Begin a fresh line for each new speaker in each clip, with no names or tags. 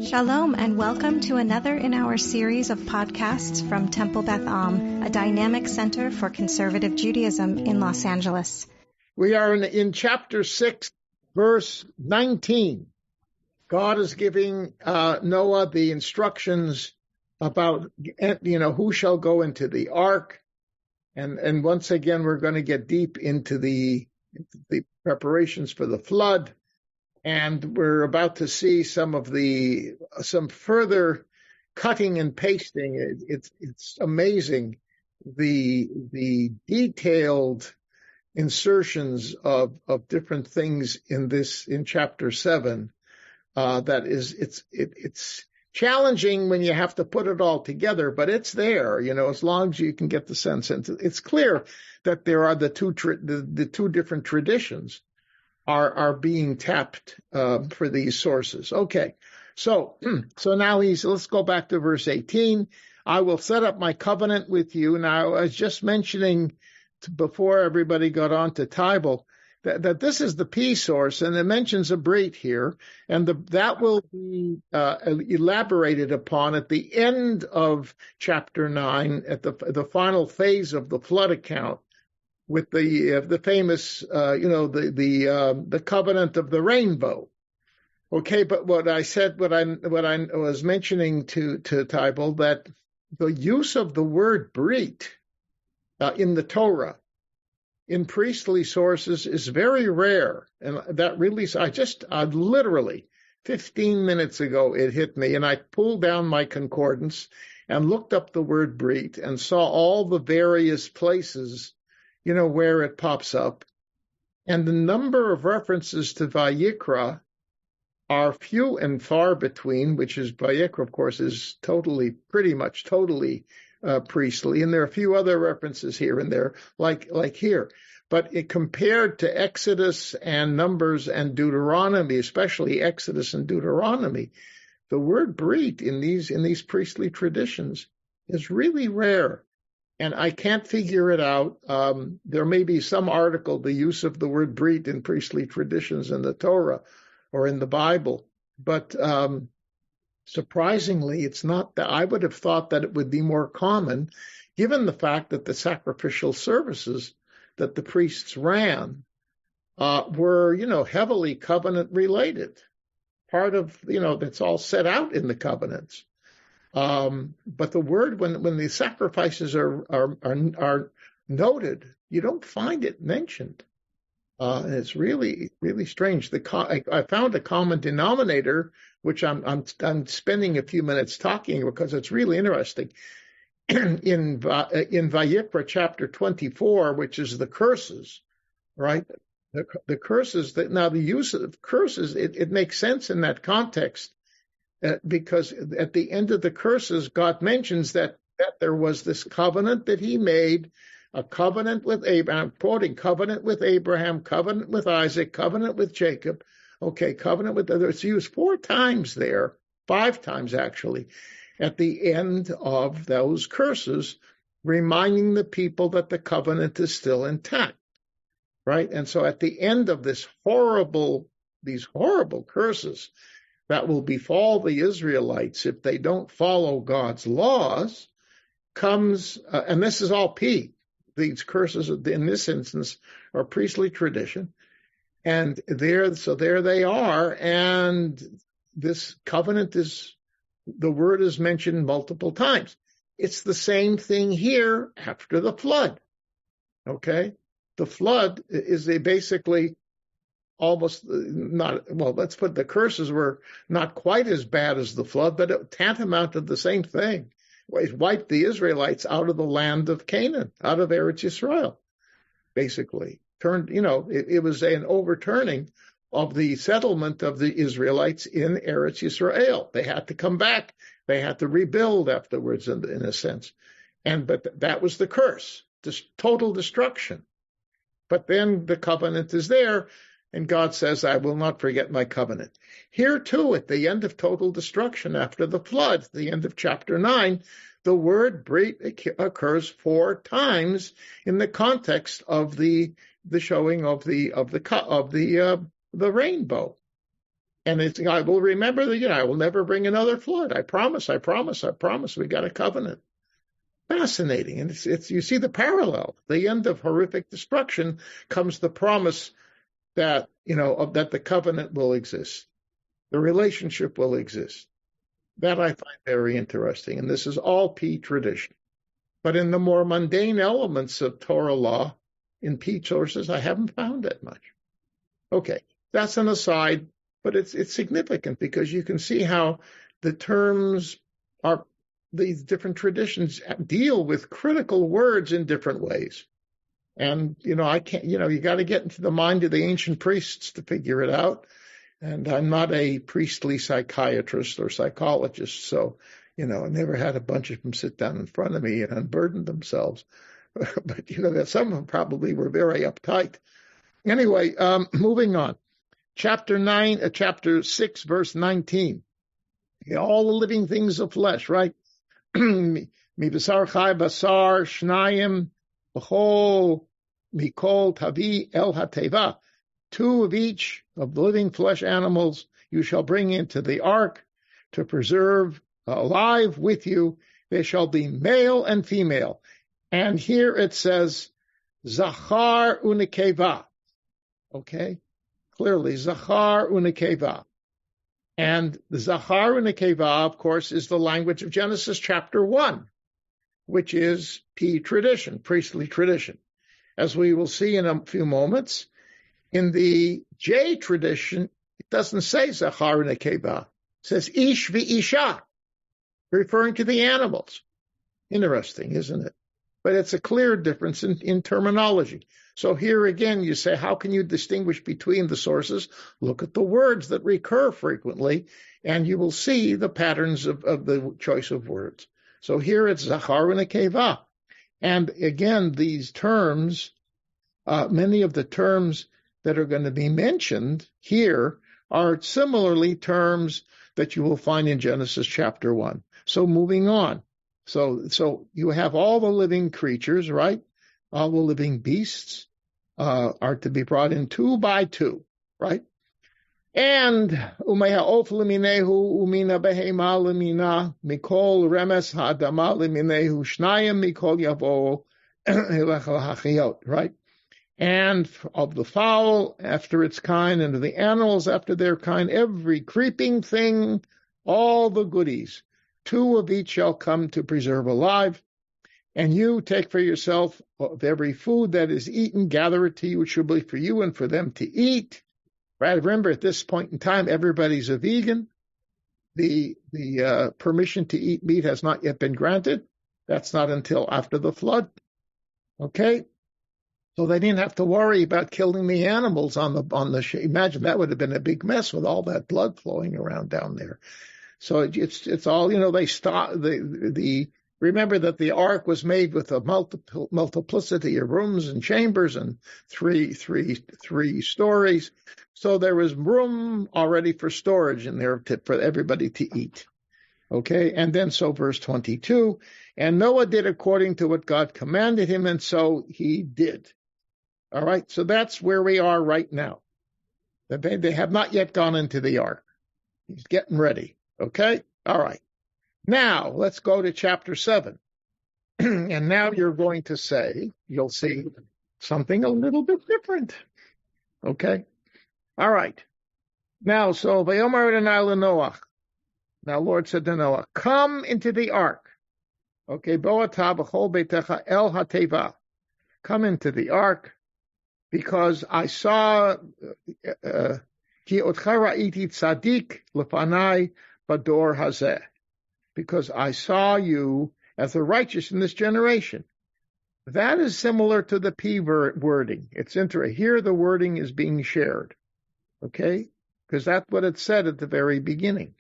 Shalom and welcome to another in our series of podcasts from Temple Beth Am, a dynamic center for conservative Judaism in Los Angeles.
We are in chapter 6, verse 19. God is giving Noah the instructions about, who shall go into the ark. And once again, we're going to get deep into the preparations for the flood. And we're about to see some further cutting and pasting. It's amazing the detailed insertions of different things in chapter 7. It's challenging when you have to put it all together, but it's there, as long as you can get the sense. And it's clear that there are the two different traditions are being tapped for these sources. Okay, so now let's go back to verse 18. I will set up my covenant with you. Now, I was just mentioning before everybody got on to Tybal that this is the P source, and it mentions a brit here, and that will be elaborated upon at the end of chapter 9, at the final phase of the flood account, with the famous, the covenant of the rainbow. Okay, but what I was mentioning to Tybal, that the use of the word brit in the Torah, in priestly sources, is very rare. And that really, I literally 15 minutes ago, it hit me, and I pulled down my concordance and looked up the word brit and saw all the various places where it pops up. And the number of references to Vayikra are few and far between, which is Vayikra, of course, is pretty much totally priestly. And there are a few other references here and there, like here. But it compared to Exodus and Numbers and Deuteronomy, especially Exodus and Deuteronomy, the word brit in these priestly traditions is really rare. And I can't figure it out. There may be some article, the use of the word brit in priestly traditions in the Torah or in the Bible. But surprisingly, it's not that. I would have thought that it would be more common, given the fact that the sacrificial services that the priests ran were, heavily covenant related. Part of, that's all set out in the covenants. But the word, when the sacrifices are noted, you don't find it mentioned. And it's really, really strange. I found a common denominator, which I'm spending a few minutes talking because it's really interesting. In Vayikra chapter 24, which is the curses, right? The curses. Now the use of curses, it makes sense in that context. Because at the end of the curses, God mentions that there was this covenant that he made, a covenant with Abraham, quoting covenant with Abraham, covenant with Isaac, covenant with Jacob. Okay, covenant with it's used 4 times there, 5 times actually, at the end of those curses, reminding the people that the covenant is still intact, right? And so at the end of these horrible curses that will befall the Israelites if they don't follow God's laws, comes, and this is all P. These curses, in this instance, are priestly tradition. And there they are, and this covenant the word is mentioned multiple times. It's the same thing here after the flood, okay? The flood is basically almost let's put the curses were not quite as bad as the flood, but it tantamount to the same thing. It wiped the Israelites out of the land of Canaan, out of Eretz Yisrael, basically. It was an overturning of the settlement of the Israelites in Eretz Yisrael. They had to come back. They had to rebuild afterwards, in a sense. But that was the curse, this total destruction. But then the covenant is there, and God says, I will not forget my covenant. Here, too, at the end of total destruction after the flood, the end of chapter 9, the word brit occurs 4 times in the context of the showing of the rainbow. And it's, I will remember that, I will never bring another flood. I promise. We got a covenant. Fascinating. And it's you see the parallel. The end of horrific destruction comes the promise that, that the covenant will exist. The relationship will exist. That I find very interesting. And this is all P tradition. But in the more mundane elements of Torah law, in P sources, I haven't found that much. Okay, that's an aside, but it's significant because you can see how the terms are, these different traditions deal with critical words in different ways. And, I can't, you got to get into the mind of the ancient priests to figure it out. And I'm not a priestly psychiatrist or psychologist, so, I never had a bunch of them sit down in front of me and unburden themselves. But, that some of them probably were very uptight. Anyway, moving on. Chapter 6, verse 19. All the living things of flesh, right? Mi basar chai basar shnayim b'chol mikol tavi el hateva. 2 of each of the living flesh animals you shall bring into the ark to preserve alive with you. They shall be male and female. And here it says, Zachar unikeva. Okay? Clearly, Zachar unikeva. And the Zachar unikeva, of course, is the language of Genesis chapter 1, which is P tradition, priestly tradition. As we will see in a few moments, in the J tradition, it doesn't say Zachar unikeva. It says Ish v'isha, referring to the animals. Interesting, isn't it? But it's a clear difference in terminology. So here again, you say, how can you distinguish between the sources? Look at the words that recur frequently, and you will see the patterns of the choice of words. So here it's Zachar and Nekeva. And again, these terms, many of the terms that are going to be mentioned here are similarly terms that you will find in Genesis chapter 1. So moving on. So you have all the living creatures, right? All the living beasts are to be brought in 2 by 2, right? And umeha of liminehu umina behema limina mikol remes ha'adama liminehu shnayim mikol yavo elechel hachiyot, right? And of the fowl after its kind, and of the animals after their kind, every creeping thing, all the goodies. 2 of each shall come to preserve alive. And you take for yourself of every food that is eaten, gather it to you, it shall be for you and for them to eat. Right? Remember, at this point in time, everybody's a vegan. The permission to eat meat has not yet been granted. That's not until after the flood. Okay? So they didn't have to worry about killing the animals on the imagine that would have been a big mess with all that blood flowing around down there. So it's all, they stop remember that the ark was made with a multiplicity of rooms and chambers and three stories. So there was room already for storage in there for everybody to eat. Okay. And then so verse 22, and Noah did according to what God commanded him. And so he did. All right. So that's where we are right now. They have not yet gone into the ark. He's getting ready. Okay? All right. Now, let's go to chapter 7. And now you're going to say, you'll see something a little bit different. Okay? All right. Now, so, Vayomer Adonai leNoach. Now, Lord said to Noah, come into the ark. Okay, Bo ata b'chol beitecha el hateva. Come into the ark, because I saw, ki otcha ra'iti tzadik lefanai bador hazeh, because I saw you as the righteous in this generation. That is similar to the P wording. It's interesting. Here the wording is being shared, okay? Because that's what it said at the very beginning.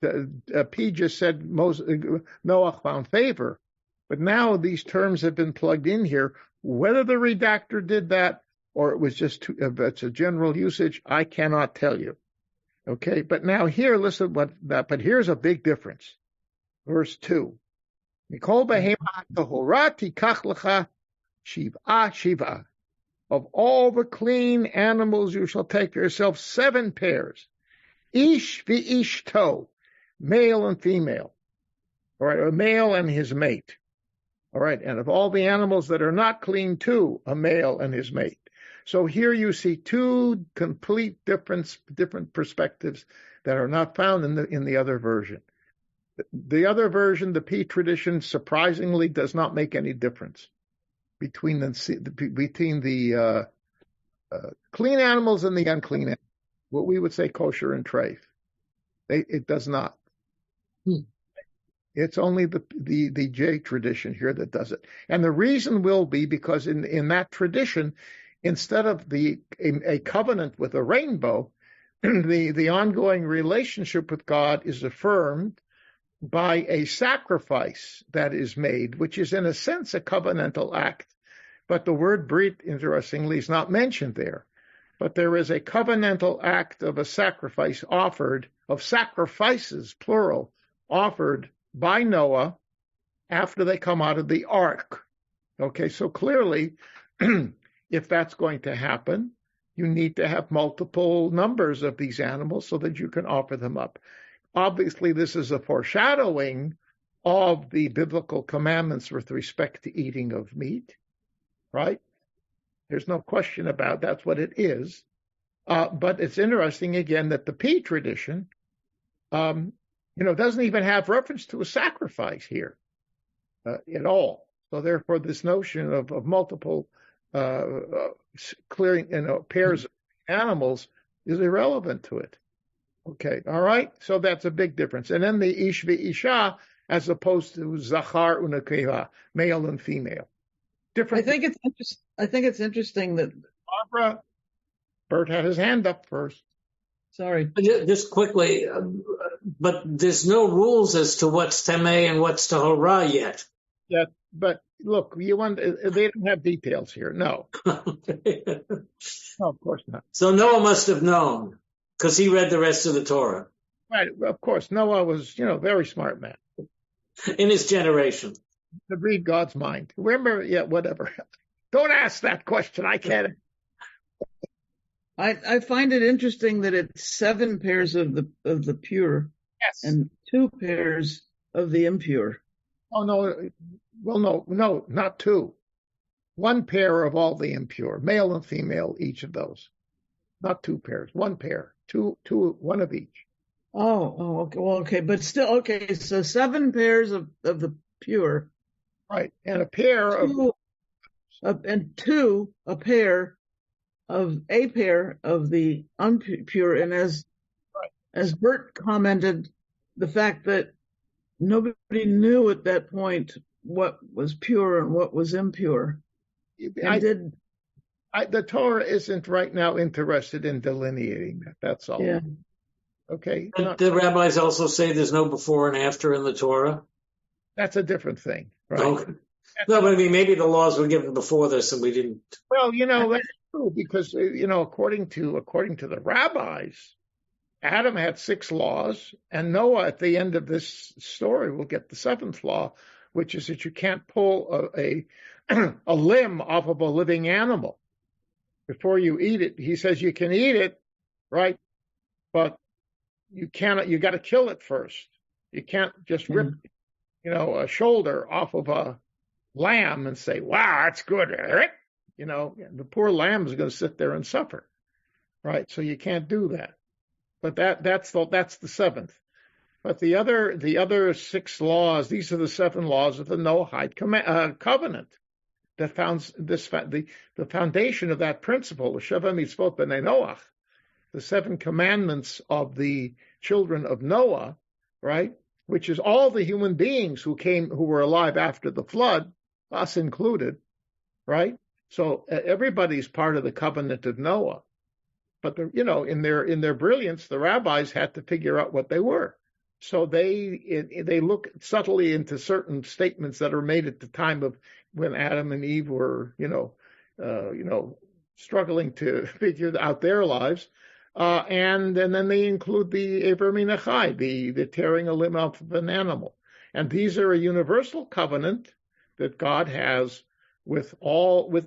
The P just said Noah found favor, but now these terms have been plugged in here. Whether the redactor did that or it was just it's a general usage, I cannot tell you. Okay, but now here, listen but here's a big difference. Verse 2. Mikol behema tahora tikach lecha shiva. Of all the clean animals you shall take for yourself 7 pairs. Ish v'ishto, male and female. All right, a male and his mate. All right, and of all the animals that are not clean too, a male and his mate. So here you see two complete different perspectives that are not found in the other version. The other version, the P tradition, surprisingly does not make any difference between the clean animals and the unclean animals. What we would say kosher and treif. It does not. It's only the J tradition here that does it. And the reason will be because in that tradition, instead of a covenant with a rainbow, the ongoing relationship with God is affirmed by a sacrifice that is made, which is in a sense a covenantal act. But the word brit, interestingly, is not mentioned there. But there is a covenantal act of a sacrifice offered, of sacrifices, plural, offered by Noah after they come out of the ark. Okay, so clearly, if that's going to happen, you need to have multiple numbers of these animals so that you can offer them up. Obviously, this is a foreshadowing of the biblical commandments with respect to eating of meat, right? There's no question about that's what it is. But it's interesting, again, that the P tradition, doesn't even have reference to a sacrifice here at all. So therefore, this notion of multiple clearing, pairs of animals is irrelevant to it. Okay, all right. So that's a big difference. And then the ish v'isha, as opposed to zachar unakeva, male and female. Different.
I think it's interesting that
Barbara, Bert had his hand up first.
Sorry.
Just quickly, but there's no rules as to what's Temeh and what's Tahorah yet.
Yeah, but look, they don't have details here. No. No, of course not.
So Noah must have known, because he read the rest of the Torah.
Right, of course. Noah was, very smart man.
In his generation.
To read God's mind. Remember, whatever. Don't ask that question. I can't.
I find it interesting that it's 7 pairs of the pure,
yes,
and 2 pairs of the impure.
Oh no, well no, not 2. 1 pair of all the impure, male and female, each of those. Not 2 pairs, 1 pair, two, 1 of each.
Oh, okay. Well, okay, but still, okay. So 7 pairs of the pure,
right, and a pair
a pair of the impure. And as Bert commented, the fact that nobody knew at that point what was pure and what was impure.
The Torah isn't right now interested in delineating that. That's all.
Yeah.
Okay.
The rabbis also say there's no before and after in the Torah.
That's a different thing, right?
Okay. No, but I mean, maybe the laws were given before this and we didn't.
Well, that's true because, according to the rabbis, Adam had 6 laws, and Noah at the end of this story will get the 7th law, which is that you can't pull a limb off of a living animal before you eat it. He says you can eat it, right? But you got to kill it first. You can't just rip, a shoulder off of a lamb and say, wow, that's good. The poor lamb is going to sit there and suffer, right? So you can't do that. But that's the 7th. But the other 6 laws, these are the 7 laws of the Noahide covenant that founds the foundation of that principle, the Sheva Mitzvot B'nai Noach, the 7 commandments of the children of Noah, right? Which is all the human beings who were alive after the flood, us included, right? So everybody's part of the covenant of Noah. But in their brilliance, the rabbis had to figure out what they were. So they look subtly into certain statements that are made at the time of when Adam and Eve were, struggling to figure out their lives. And then they include the Eber Min Achai, the tearing a limb off of an animal. And these are a universal covenant that God has with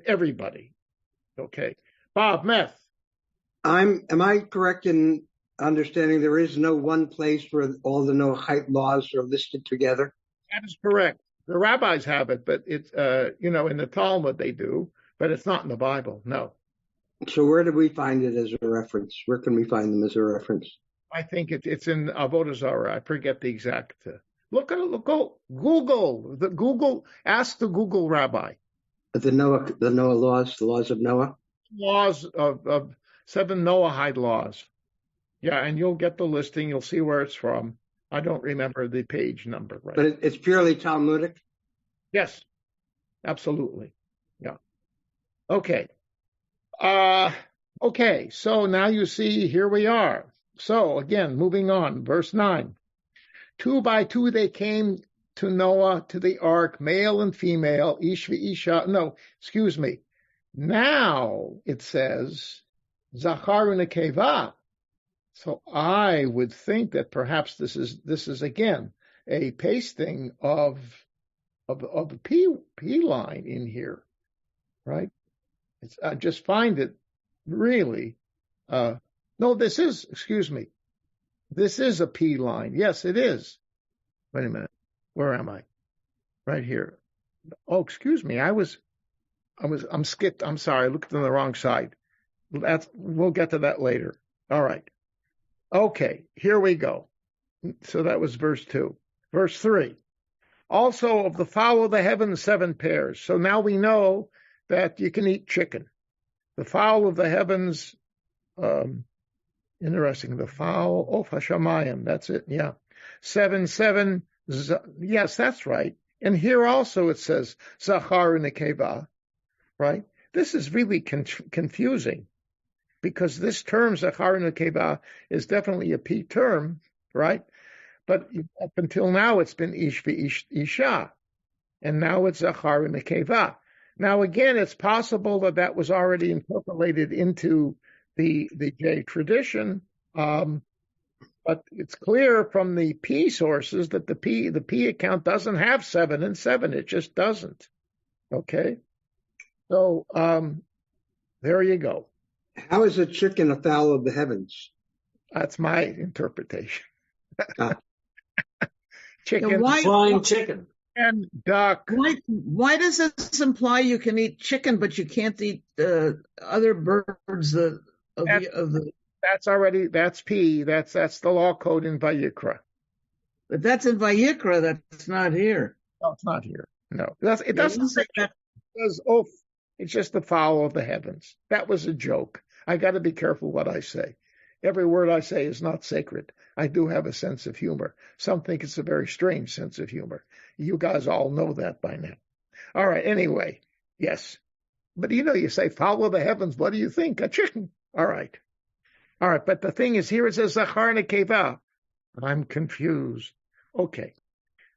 everybody. Okay. Bob, Meth.
Am I correct in understanding there is no one place where all the Noahide laws are listed together?
That is correct. The rabbis have it, but it's, in the Talmud they do, but it's not in the Bible, no.
So where do we find it as a reference? Where can we find them as a reference?
I think it's in Avodah Zarah. I forget the exact. Look, Google, ask the Google rabbi.
The Noah laws, the laws of Noah?
Laws of 7 Noahide laws. Yeah, and you'll get the listing. You'll see where it's from. I don't remember the page number, right?
But it's purely Talmudic?
Yes, absolutely. Yeah. Okay. Okay, so now you see, here we are. So again, moving on, verse 9. 2 by 2 they came to Noah, to the ark, male and female, ish v'isha. No, excuse me. Now it says, Zachar u'nekeva. So I would think that perhaps this is again a pasting of the P line in here, right? I just find it really, no, this is a P line. Yes, it is. Wait a minute. Where am I? Right here. Oh, excuse me. I'm skipped. I'm sorry. I looked on the wrong side. We'll get to that later. All right. Okay. Here we go. So that was verse 2. Verse 3. Also of the fowl of the heavens, 7 pairs. So now we know that you can eat chicken. The fowl of the heavens, interesting. The fowl of Hashamayim, that's it, yeah. 7, yes, that's right. And here also it says, Zachar u'nekeva, right? This is really confusing, because this term, Zachar u'nekeva, is definitely a P term, right? But up until now, it's been ish v'isha, and now it's Zachar u'nekeva. Now, again, it's possible that was already incorporated into the J tradition, but it's clear from the P sources that the P account doesn't have 7 and 7. It just doesn't. Okay, so there you go.
How is a chicken a fowl of the heavens?
That's my interpretation. Chicken,
flying chicken.
And duck.
Why does this imply you can eat chicken, but you can't eat other birds?
That's P. That's the law code in Vayikra.
But that's in Vayikra. That's not here.
No, it's not here. No, it doesn't say that. It says, oh, it's just the fowl of the heavens. That was a joke. I got to be careful what I say. Every word I say is not sacred. I do have a sense of humor. Some think it's a very strange sense of humor. You guys all know that by now. All right, anyway, yes. But you say fowl of the heavens, what do you think? A chicken. All right, but the thing is, here it says Zachar nekeva. I'm confused. Okay.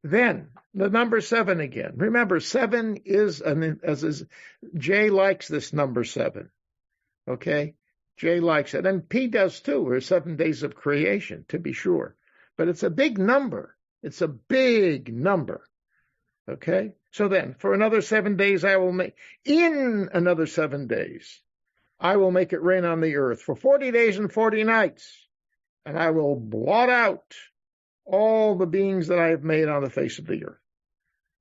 Then, the number 7 again. Remember, 7 is, Jay likes this number 7. Okay? Jay likes it. And P does too, or 7 days of creation, to be sure. But it's a big number. It's a big number. Okay? So then, for another 7 days, in another 7 days, I will make it rain on the earth for 40 days and 40 nights. And I will blot out all the beings that I have made on the face of the earth.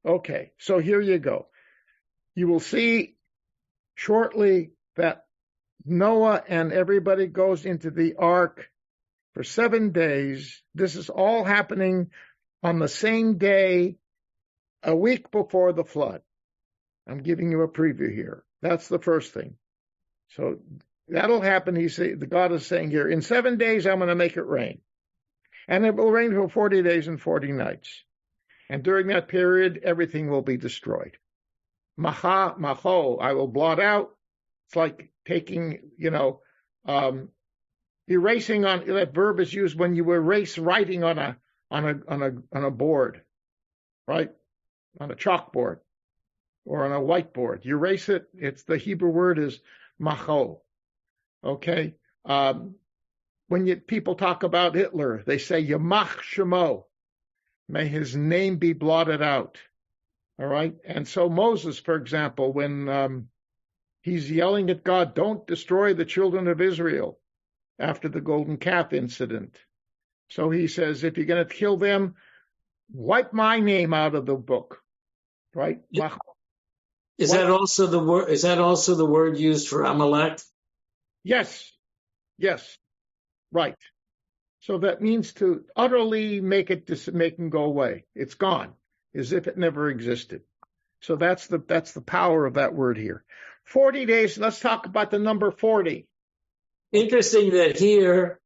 Okay, so here you go. You will see shortly that Noah and everybody goes into the ark for 7 days. This is all happening on the same day, a week before the flood. I'm giving you a preview here. That's the first thing. So that'll happen. The God is saying here, in 7 days, I'm going to make it rain. And it will rain for 40 days and 40 nights. And during that period, everything will be destroyed. Macho, I will blot out. It's like taking, erasing on, that verb is used when you erase writing on a board, right? On a chalkboard or on a whiteboard. You erase it. The Hebrew word is macho. Okay? When people talk about Hitler, they say, Yamach Shemo, may his name be blotted out. All right? And so Moses, for example, when he's yelling at God, don't destroy the children of Israel. after the golden calf incident. So he says, if you're going to kill them, wipe my name out of the book, right?
Is that also the word? Is that also the word used for Amalek?
Yes, right. So that means to utterly make them go away. It's gone, as if it never existed. So that's the power of that word here. 40 days. Let's talk about the number 40.
Interesting that here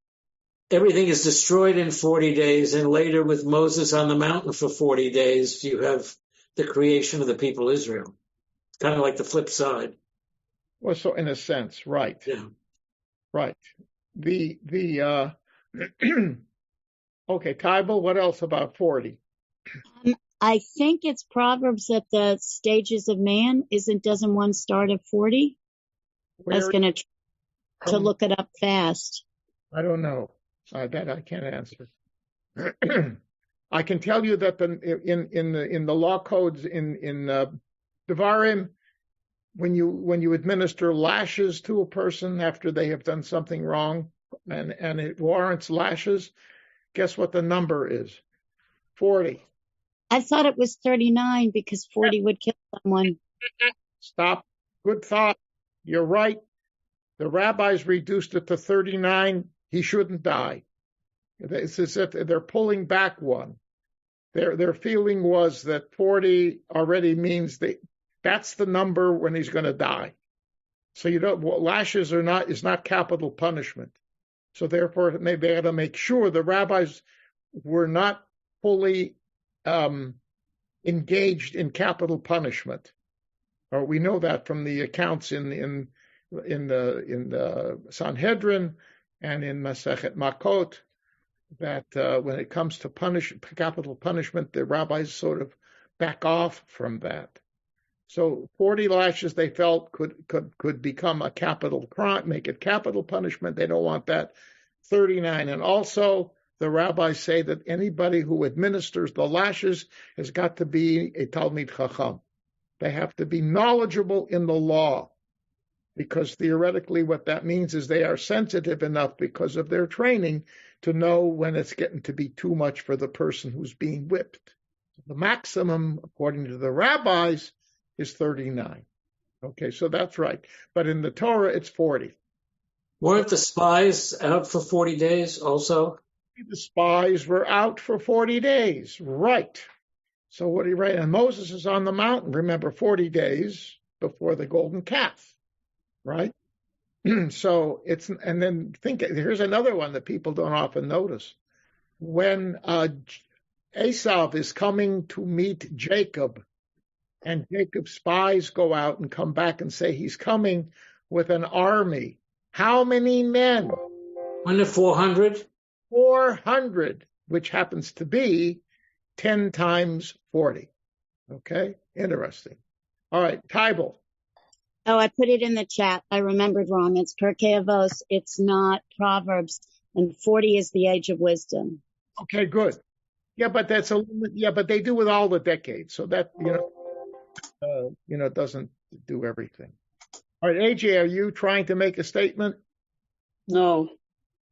everything is destroyed in 40 days, and later with Moses on the mountain for 40 days, you have the creation of the people of Israel. It's kind of like the flip side.
Well, so in a sense, right.
Yeah.
Right. Okay, Tybal, what else about 40?
I think it's Proverbs at the stages of man. Doesn't one start at 40? I was going to look it up fast.
I don't know. That I can't answer. I can tell you that in the law codes in Devarim, when you administer lashes to a person after they have done something wrong, and it warrants lashes, guess what the number is? 40.
I thought it was 39 because 40 would kill someone.
Stop. Good thought. You're right. The rabbis reduced it to 39. He shouldn't die. It's as if they're pulling back one. Their feeling was that 40 already means that's the number when he's going to die. So lashes is not capital punishment. So therefore, they had to make sure the rabbis were not fully engaged in capital punishment. We know that from the accounts in the Sanhedrin and in Masechet Makot, that when it comes to capital punishment, the rabbis sort of back off from that. So 40 lashes they felt could become a capital crime, make it capital punishment. They don't want that. 39. And also the rabbis say that anybody who administers the lashes has got to be a Talmid Chacham. They have to be knowledgeable in the law, because theoretically what that means is they are sensitive enough because of their training to know when it's getting to be too much for the person who's being whipped. The maximum, according to the rabbis, is 39. Okay, so that's right. But in the Torah, it's 40.
Weren't the spies out for 40 days also?
The spies were out for 40 days, right. So what do you write? And Moses is on the mountain, remember, 40 days before the golden calf, right? So and then here's another one that people don't often notice. When Esau is coming to meet Jacob, and Jacob's spies go out and come back and say he's coming with an army. How many men?
400?
400, which happens to be 10 times 40. Okay, interesting. All right, Tybal.
Oh, I put it in the chat. I remembered wrong. It's Pirkei Avos. It's not Proverbs. And 40 is the age of wisdom.
Okay, good. Yeah, but but they do with all the decades. So that, doesn't do everything. All right, AJ, are you trying to make a statement?
No.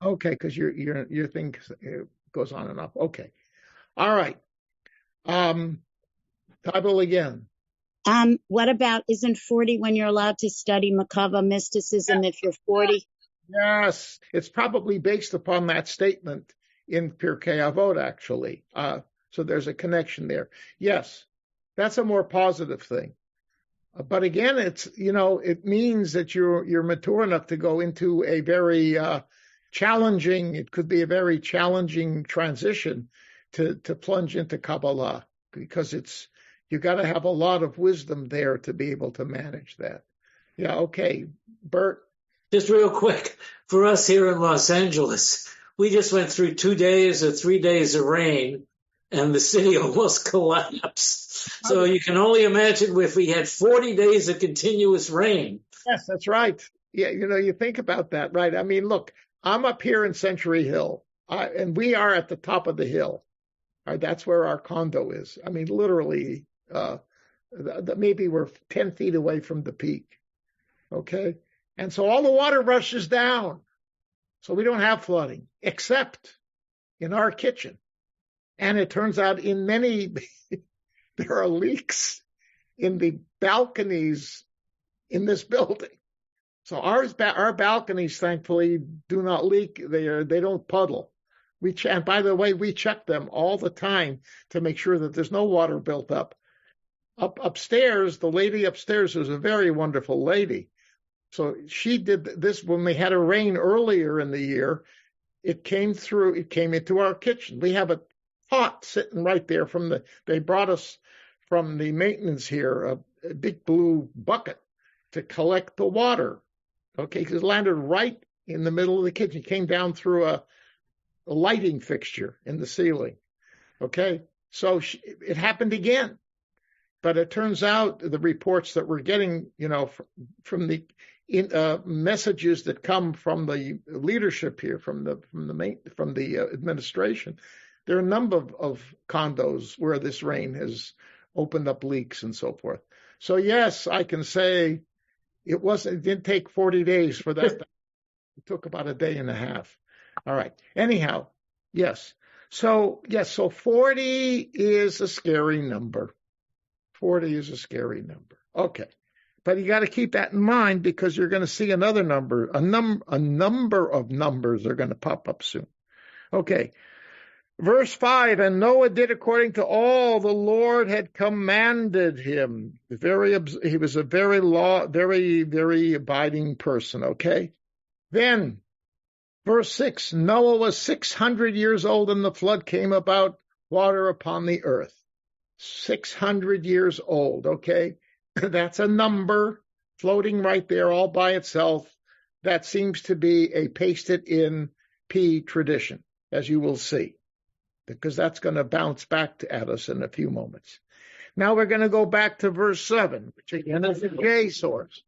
Okay, because your thing goes on and up. Okay. All right. Tybal again.
What about, isn't 40 when you're allowed to study Makava mysticism if you're 40?
Yes, it's probably based upon that statement in Pirkei Avot, actually. So there's a connection there. Yes, that's a more positive thing. But again, it means that you're mature enough to go into a very challenging, it could be a very challenging transition to plunge into Kabbalah, because you got to have a lot of wisdom there to be able to manage that. Yeah, okay. Bert?
Just real quick, for us here in Los Angeles, we just went through 2 days or 3 days of rain, and the city almost collapsed. So you can only imagine if we had 40 days of continuous rain.
Yes, that's right. Yeah, you think about that, right? I mean, look, I'm up here in Century Hill, and we are at the top of the hill. Right, that's where our condo is. I mean, literally, maybe we're 10 feet away from the peak. Okay? And so all the water rushes down. So we don't have flooding, except in our kitchen. And it turns out in many, there are leaks in the balconies in this building. So our balconies, thankfully, do not leak. They don't puddle. And by the way, we check them all the time to make sure that there's no water built up. Upstairs, the lady upstairs was a very wonderful lady. So she did this when we had a rain earlier in the year. It came into our kitchen. We have a pot sitting right there they brought us from the maintenance here, a big blue bucket to collect the water. Okay, because it landed right in the middle of the kitchen. It came down through a lighting fixture in the ceiling. Okay, so it happened again. But it turns out the reports that we're getting, from the messages that come from the leadership here, from the administration, there are a number of condos where this rain has opened up leaks and so forth. So yes, I can say it didn't take 40 days for that. It took about a day and a half. All right. Anyhow, yes. So 40 is a scary number. 40 is a scary number. Okay. But you got to keep that in mind because you're going to see another number, a number of numbers are going to pop up soon. Okay. Verse 5, and Noah did according to all the Lord had commanded him. He was a very abiding person, okay? Then, verse 6, Noah was 600 years old and the flood came about water upon the earth. 600 years old, okay? That's a number floating right there all by itself. That seems to be a pasted-in P tradition, as you will see, because that's going to bounce back at us in a few moments. Now we're going to go back to verse 7, which again is a J source.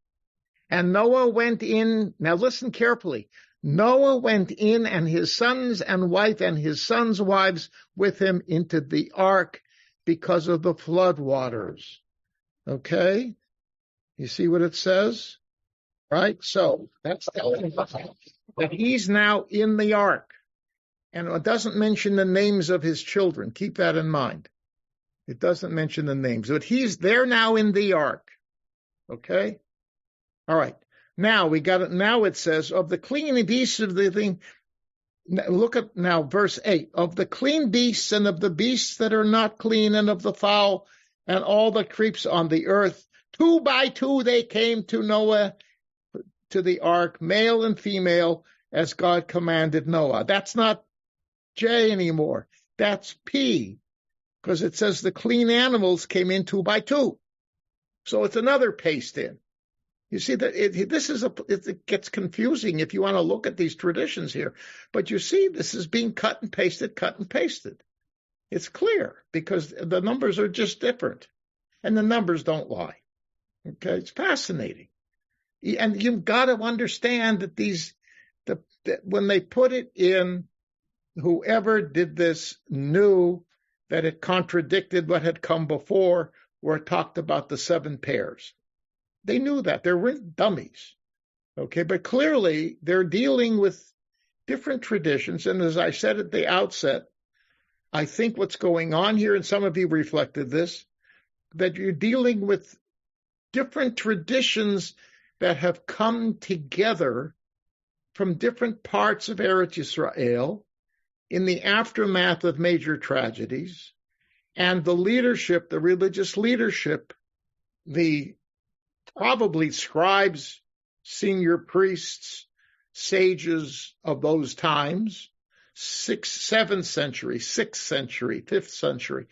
And Noah went in, now listen carefully, Noah went in and his sons and wife and his sons' wives with him into the ark because of the flood waters. Okay? You see what it says? Right? So that's telling us that he's now in the ark. And it doesn't mention the names of his children. Keep that in mind. It doesn't mention the names. But they're now in the ark. Okay? All right. Now we got it. Now it says, of the clean beasts of the thing. Look at now verse 8. Of the clean beasts and of the beasts that are not clean and of the fowl and all that creeps on the earth, 2 by 2 they came to Noah, to the ark, male and female, as God commanded Noah. That's not J anymore. That's P, because it says the clean animals came in 2 by 2. So it's another paste in. You see that it gets confusing if you want to look at these traditions here. But you see, this is being cut and pasted. It's clear because the numbers are just different, and the numbers don't lie. Okay, it's fascinating, and you've got to understand that that when they put it in, whoever did this knew that it contradicted what had come before, where it talked about the 7 pairs. They knew that. They weren't dummies. Okay, but clearly they're dealing with different traditions. And as I said at the outset, I think what's going on here, and some of you reflected this, that you're dealing with different traditions that have come together from different parts of Eretz Yisrael in the aftermath of major tragedies, and the leadership, the religious leadership, the probably scribes, senior priests, sages of those times, 7th century, 6th century, 5th century,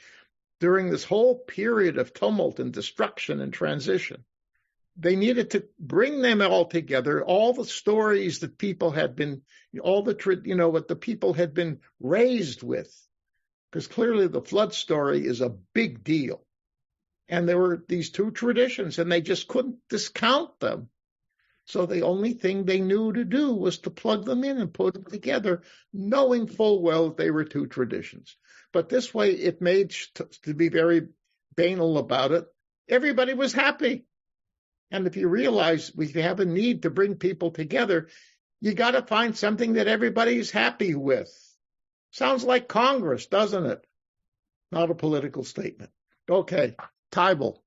during this whole period of tumult and destruction and transition. They needed to bring them all together, all the stories that people had been, what the people had been raised with, because clearly the flood story is a big deal. And there were these 2 traditions, and they just couldn't discount them. So the only thing they knew to do was to plug them in and put them together, knowing full well that they were 2 traditions. But this way, it made, to be very banal about it, everybody was happy. And if you realize we have a need to bring people together, You got to find something that everybody's happy with. Sounds like Congress, doesn't it? Not a political statement. Okay, Tybal.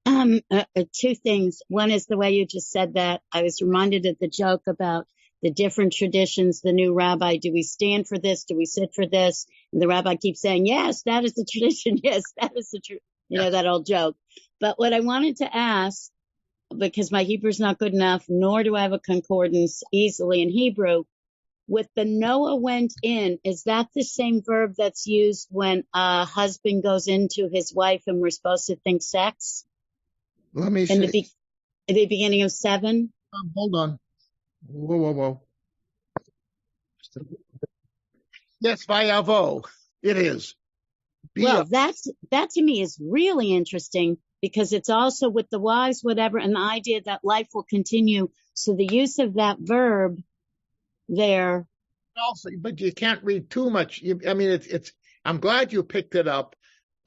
Two things. One is the way you just said that. I was reminded of the joke about the different traditions, the new rabbi. Do we stand for this? Do we sit for this? And the rabbi keeps saying, yes, that is the tradition. Yes, that is the truth. You know, that old joke. But what I wanted to ask, because my Hebrew's not good enough, nor do I have a concordance easily in Hebrew, with the Noah went in, is that the same verb that's used when a husband goes into his wife and we're supposed to think sex?
Let me see.
At the beginning of 7?
Hold on. Whoa. Yes, vayavo. It is.
Well, that to me is really interesting because it's also with the wives, whatever, and the idea that life will continue. So the use of that verb there.
Also, but you can't read too much. It's. I'm glad you picked it up,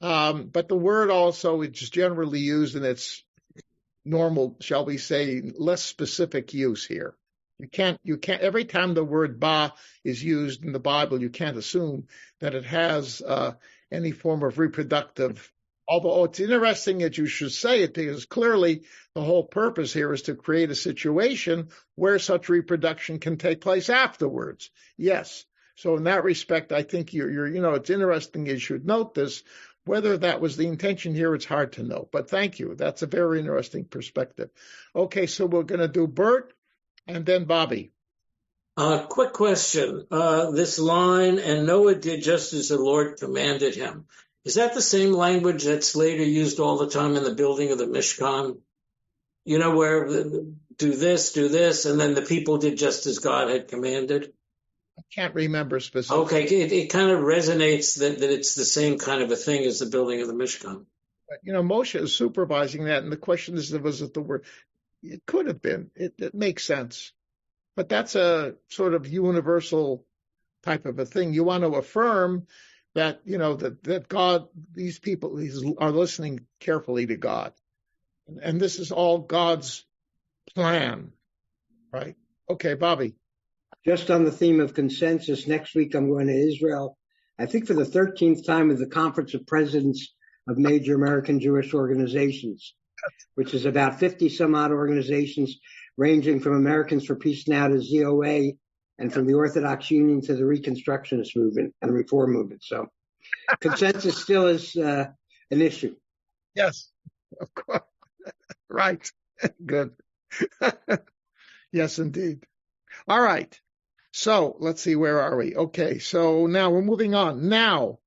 but the word also is generally used in its normal, shall we say, less specific use here. You can't. Every time the word ba is used in the Bible, you can't assume that it has any form of reproductive. Although it's interesting that you should say it, because clearly the whole purpose here is to create a situation where such reproduction can take place afterwards. Yes. So in that respect, I think it's interesting you should note this. Whether that was the intention here, it's hard to know. But thank you. That's a very interesting perspective. Okay, so we're going to do Bert and then Bobby.
Quick question. This line, and Noah did just as the Lord commanded him. Is that the same language that's later used all the time in the building of the Mishkan? You know, where do this, and then the people did just as God had commanded?
I can't remember specifically.
Okay, it kind of resonates that it's the same kind of a thing as the building of the Mishkan.
But, Moshe is supervising that, and the question is, was it the word? It could have been. It makes sense. But that's a sort of universal type of a thing. You want to affirm that, that God, these people are listening carefully to God. And this is all God's plan, right? Okay, Bobby.
Just on the theme of consensus, next week I'm going to Israel, I think for the 13th time at the Conference of Presidents of Major American Jewish Organizations, which is about 50 some odd organizations ranging from Americans for Peace Now to ZOA, and from the Orthodox Union to the Reconstructionist movement and Reform movement. So consensus still is an issue.
Yes, of course. Right. Good. Yes, indeed. All right. So let's see, where are we? Okay, so now we're moving on. Now,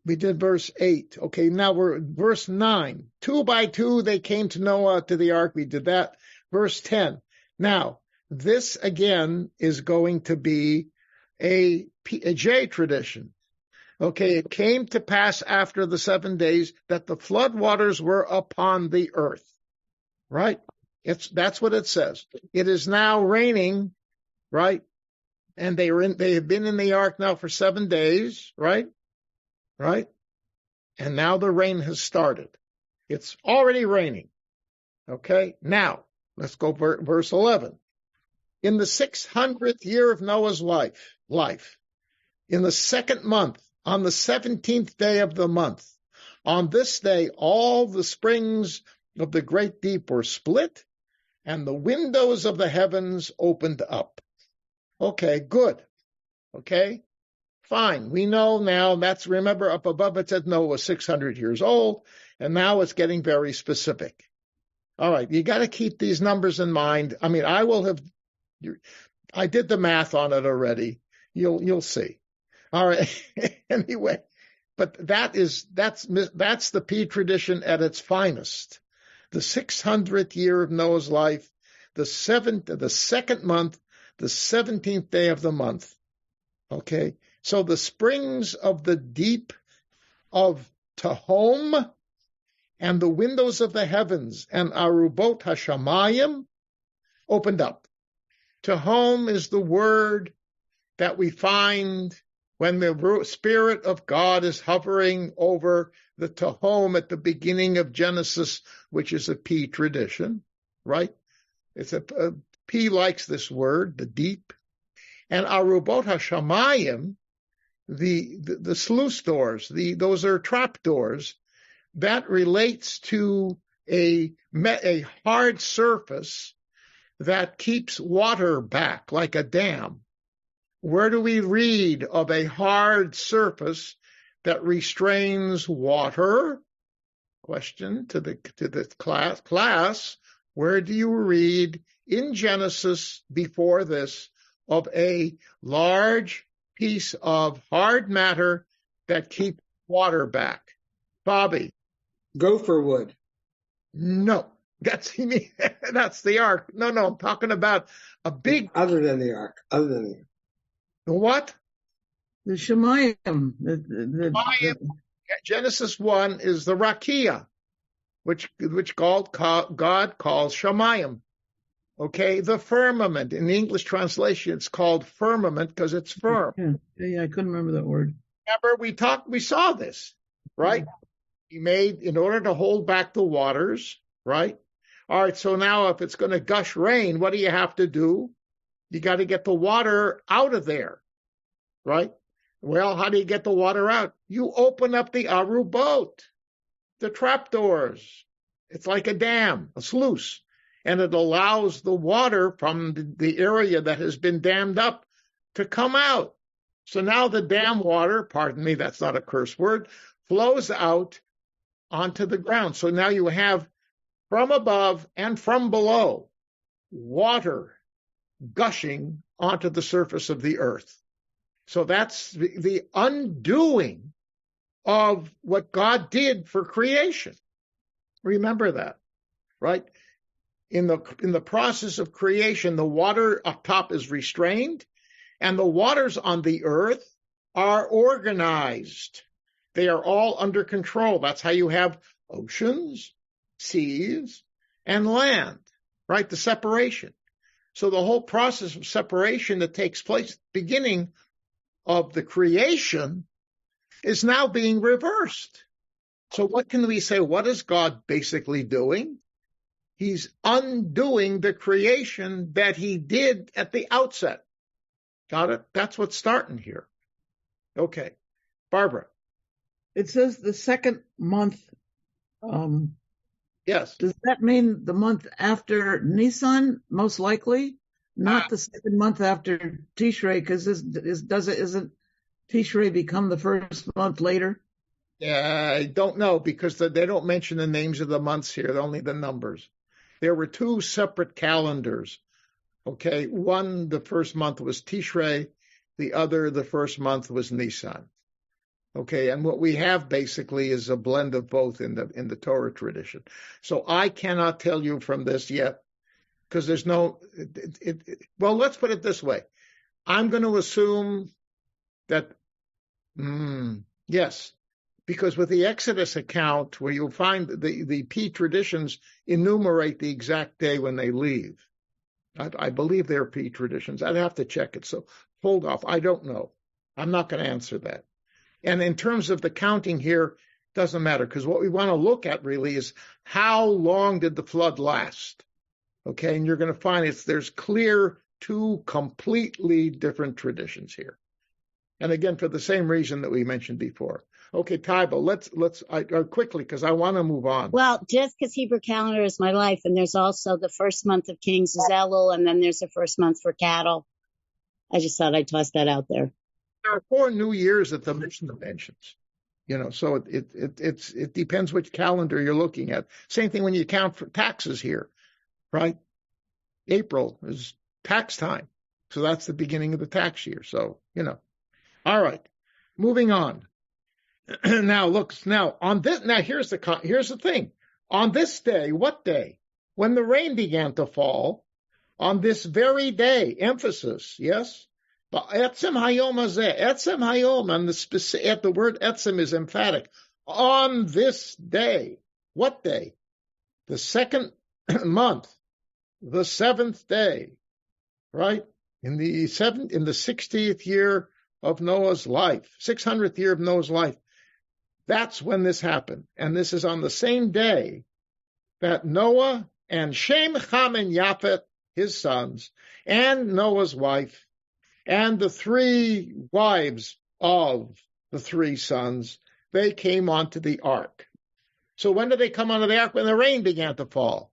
we did verse 8. Okay, now we're verse 9. 2 by 2 they came to Noah to the ark. We did that. Verse 10. Now, this again is going to be a J tradition. Okay, it came to pass after the 7 days that the flood waters were upon the earth. Right? That's what it says. It is now raining, right? And they have been in the ark now for 7 days, right? Right? And now the rain has started. It's already raining. Okay? Now, let's go verse 11. In the 600th year of Noah's life, in the 2nd month, on the 17th day of the month, on this day, all the springs of the great deep were split, and the windows of the heavens opened up. Okay, good. Okay, fine. We know now, remember up above it said Noah was 600 years old, and now it's getting very specific. All right, you got to keep these numbers in mind. I mean, I did the math on it already. You'll see. All right. Anyway, but that's the P tradition at its finest. The 600th year of Noah's life, the 2nd month, the 17th day of the month. Okay. So the springs of the deep of Tehom and the windows of the heavens and Arubot Hashamayim opened up. Tehom is the word that we find when the Spirit of God is hovering over the Tehom at the beginning of Genesis, which is a P tradition, right? P likes this word, the deep. And arubot hashamayim, the sluice doors, those are trap doors. That relates to a hard surface that keeps water back, like a dam. Where do we read of a hard surface that restrains water? Question to the class. Where do you read in Genesis before this of a large piece of hard matter that keeps water back? Bobby.
Gopher wood.
No, that's the ark. No, I'm talking about a big.
Other than the ark.
The what?
The Shemayim.
Genesis 1 is the rakia, which God calls Shemayim. Okay, the firmament. In the English translation, it's called firmament because it's firm.
Yeah, I couldn't remember that word.
Remember, we saw this, right? He made, in order to hold back the waters, right? All right, so now if it's going to gush rain, what do you have to do? You got to get the water out of there, right? Well, how do you get the water out? You open up the arubot, the trapdoors. It's like a dam, a sluice, and it allows the water from the area that has been dammed up to come out. So now the dam water, pardon me, that's not a curse word, flows out onto the ground. So now you have from above and from below water gushing onto the surface of the earth. So that's the undoing of what God did for creation. Remember that, right? In the process of creation, the water up top is restrained, and the waters on the earth are organized. They are all under control. That's how you have oceans, seas, and land, right? The separation. So the whole process of separation that takes place at the beginning of the creation is now being reversed. So what can we say? What is God basically doing? He's undoing the creation that he did at the outset. Got it? That's what's starting here. Okay. Barbara.
It says the second month.
Yes.
Does that mean the month after Nisan, most likely? Not the second month after Tishrei, because isn't Tishrei become the first month later?
I don't know, because they don't mention the names of the months here, only the numbers. There were two separate calendars. Okay, one, the first month was Tishrei, the other, the first month was Nisan. Okay, and what we have basically is a blend of both in the Torah tradition. So I cannot tell you from this yet, because there's no. Well, let's put it this way: I'm going to assume that yes, because with the Exodus account, where you'll find the P traditions enumerate the exact day when they leave. I believe they're P traditions. I'd have to check it. So hold off. I don't know. I'm not going to answer that. And in terms of the counting here, doesn't matter, because what we want to look at really is how long did the flood last? Okay, and you're going to find there's clear two completely different traditions here. And again, for the same reason that we mentioned before. Okay, Taiba, let's quickly, because I want to move on.
Well, just because Hebrew calendar is my life, and there's also the first month of Kings is Elul, and then there's the first month for cattle. I just thought I'd toss that out there.
There are 4 new years that the Mishnah mentions, so it depends which calendar you're looking at. Same thing when you count for taxes here, right? April is tax time. So that's the beginning of the tax year. So, all right, moving on. Now here's the thing. On this day, what day? When the rain began to fall, on this very day, emphasis, yes? Etzem hayom hazeh, etzem hayom, and the word etzem is emphatic. On this day, what day? The second month, the 7th day, right? In the 60th year of Noah's life, 600th year of Noah's life. That's when this happened. And this is on the same day that Noah and Shem, Ham, and Japheth, his sons, and Noah's wife, and the 3 wives of the 3 sons, they came onto the ark. So when did they come onto the ark? When the rain began to fall.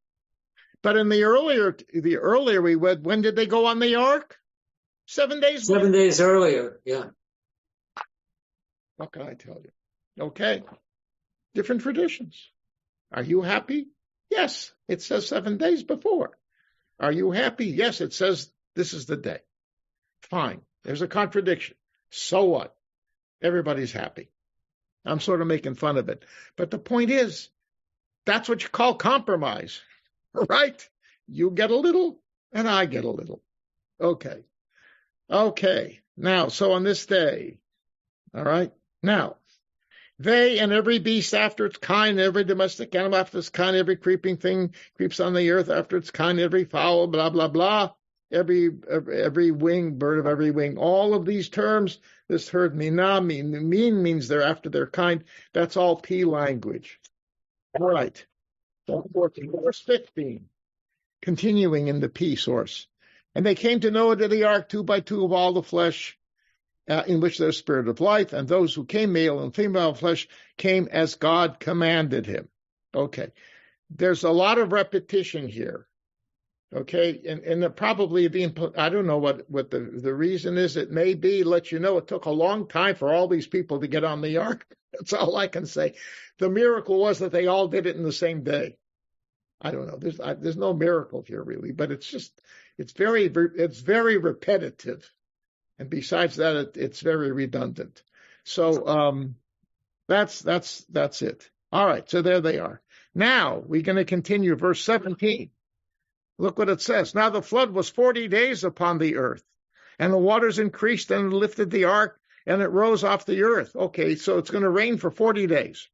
But in the earlier we read, when did they go on the ark? 7 days.
7 days earlier, yeah.
What can I tell you? Okay. Different traditions. Are you happy? Yes, it says 7 days before. Are you happy? Yes, it says this is the day. Fine. There's a contradiction. So what? Everybody's happy. I'm sort of making fun of it. But the point is, that's what you call compromise, right? You get a little and I get a little. Okay. Now, so on this day, all right. Now, they and every beast after its kind, every domestic animal after its kind, every creeping thing creeps on the earth after its kind, every fowl, blah, blah, blah, every wing, bird of every wing. All of these terms, this herd mina, means they're after their kind. That's all P language. All right. Verse 15, continuing in the P source. And they came to Noah to the ark, 2 by 2 of all the flesh, in which there's spirit of life, and those who came, male and female flesh, came as God commanded him. Okay. There's a lot of repetition here. Okay. And probably being, I don't know what the reason is. It may be, let you know, it took a long time for all these people to get on the ark. That's all I can say. The miracle was that they all did it in the same day. I don't know. There's no miracle here really, but it's very repetitive. And besides that, it's very redundant. So that's it. All right, so there they are. Now we're going to continue verse 17. Look what it says. Now the flood was 40 days upon the earth, and the waters increased and lifted the ark, and it rose off the earth. Okay, so it's going to rain for 40 days.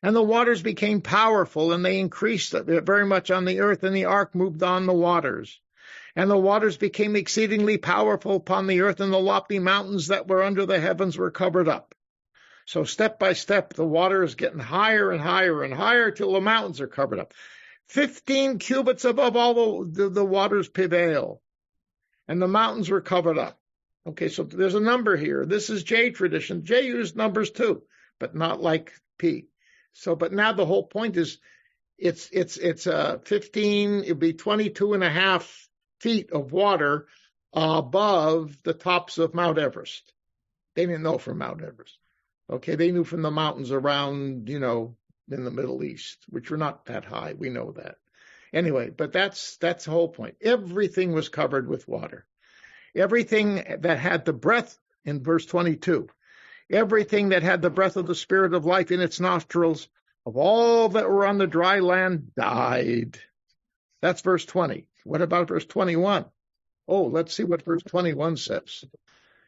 And the waters became powerful, and they increased very much on the earth, and the ark moved on the waters. And the waters became exceedingly powerful upon the earth, and the lofty mountains that were under the heavens were covered up. So step by step, the water is getting higher and higher and higher till the mountains are covered up. 15 cubits above all the waters prevail, and the mountains were covered up. Okay, so there's a number here. This is J tradition. J used numbers too, but not like P. So, but now the whole point is, it's 15. It'd be 22.5 feet of water above the tops of Mount Everest. They didn't know from Mount Everest. Okay, they knew from the mountains around, in the Middle East, which were not that high. We know that. Anyway, but that's the whole point. Everything was covered with water. Everything that had the breath, in verse 22, everything that had the breath of the spirit of life in its nostrils, of all that were on the dry land, died. That's verse 20. What about verse 21? Oh, let's see what verse 21 says.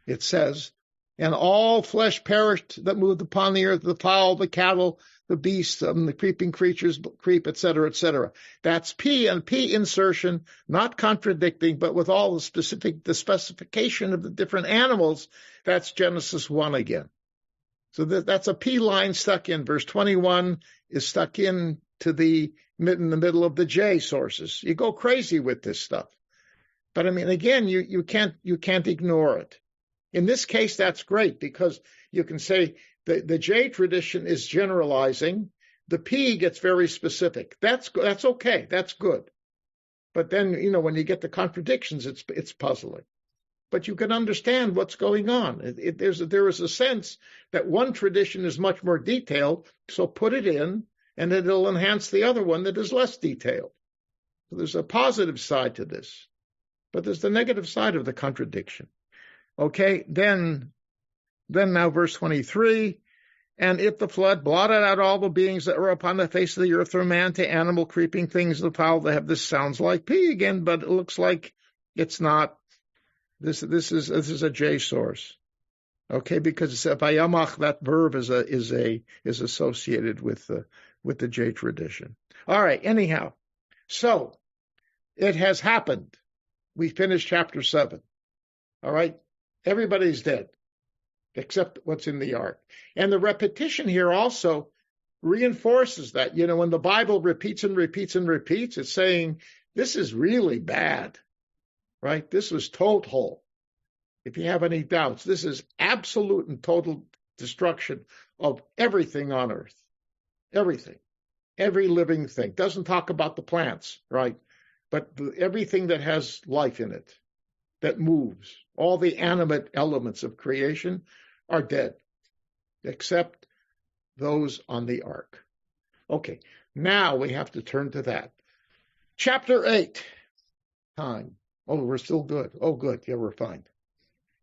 It says, and all flesh perished that moved upon the earth, the fowl, the cattle, the beasts, the creeping creatures, creep, etc., etc. That's P, and P insertion, not contradicting, but with all the specification of the different animals. That's Genesis 1 again. So that's a P line stuck in. Verse 21 is stuck in to in the middle of the J sources. You go crazy with this stuff. But I mean, again, you can't ignore it. In this case, that's great because you can say the J tradition is generalizing. The P gets very specific. That's okay. That's good. But then, when you get the contradictions, it's puzzling. But you can understand what's going on. There is a sense that one tradition is much more detailed, so put it in, and it'll enhance the other one that is less detailed. So there's a positive side to this, but there's the negative side of the contradiction. Okay, then now verse 23, and if the flood blotted out all the beings that were upon the face of the earth, from man to animal, creeping things, the fowl, this sounds like P again, but it looks like it's not. This is a J source. Okay, because vayamach, that verb is associated with the J tradition. All right, anyhow, so it has happened. We finished chapter 7. All right, everybody's dead except what's in the ark. And the repetition here also reinforces that. When the Bible repeats and repeats and repeats, it's saying this is really bad, right? This was total. If you have any doubts, this is absolute and total destruction of everything on earth. Everything. Every living thing. Doesn't talk about the plants, right? But everything that has life in it, that moves, all the animate elements of creation are dead, except those on the ark. Okay, now we have to turn to that. Chapter 8. Time. Oh, we're still good. Oh, good. Yeah, we're fine.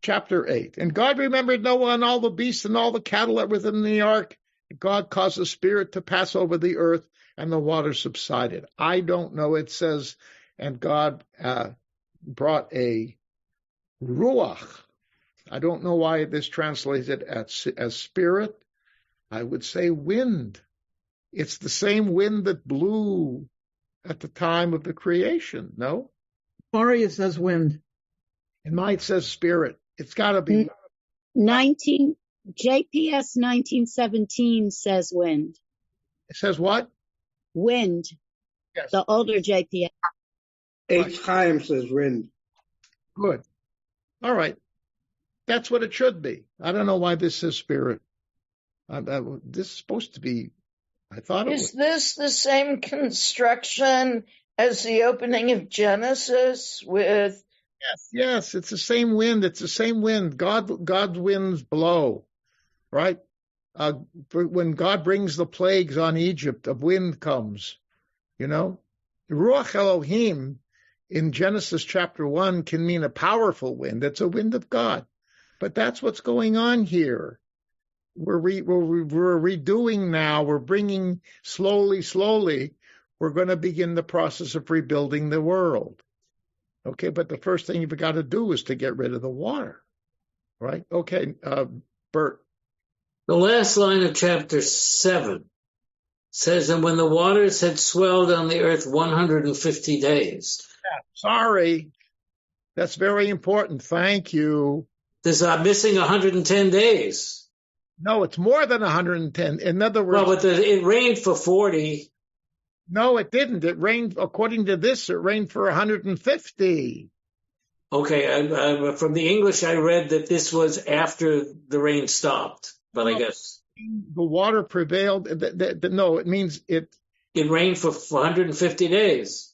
Chapter 8. And God remembered Noah and all the beasts and all the cattle that were within the ark. God caused the spirit to pass over the earth, and the water subsided. I don't know. It says, and God brought a ruach. I don't know why this translated as spirit. I would say wind. It's the same wind that blew at the time of the creation, no?
Sorry, it says wind.
In mine it says spirit. It's got to be.
JPS 1917 says wind.
It says what?
Wind.
Yes.
The older JPS.
H. Chaim says wind.
Good. All right. That's what it should be. I don't know why this says spirit. This is supposed to be, I thought it was.
Is this the same construction as the opening of Genesis with?
Yes, it's the same wind. It's the same wind. God's winds blow, right? When God brings the plagues on Egypt, a wind comes, Ruach Elohim in Genesis chapter 1 can mean a powerful wind. It's a wind of God. But that's what's going on here. We're redoing now. We're bringing slowly, we're going to begin the process of rebuilding the world. Okay, but the first thing you've got to do is to get rid of the water, right? Okay, Bert.
The last line of chapter 7 says, and when the waters had swelled on the earth 150 days.
Yeah, sorry, that's very important. Thank you.
I'm missing 110 days.
No, it's more than 110. In other words,
well, but it rained for 40.
No, it didn't. It rained, according to this, it rained for 150.
Okay, from the English, I read that this was after the rain stopped, but I guess
the water prevailed. No, it means it
rained for 150 days.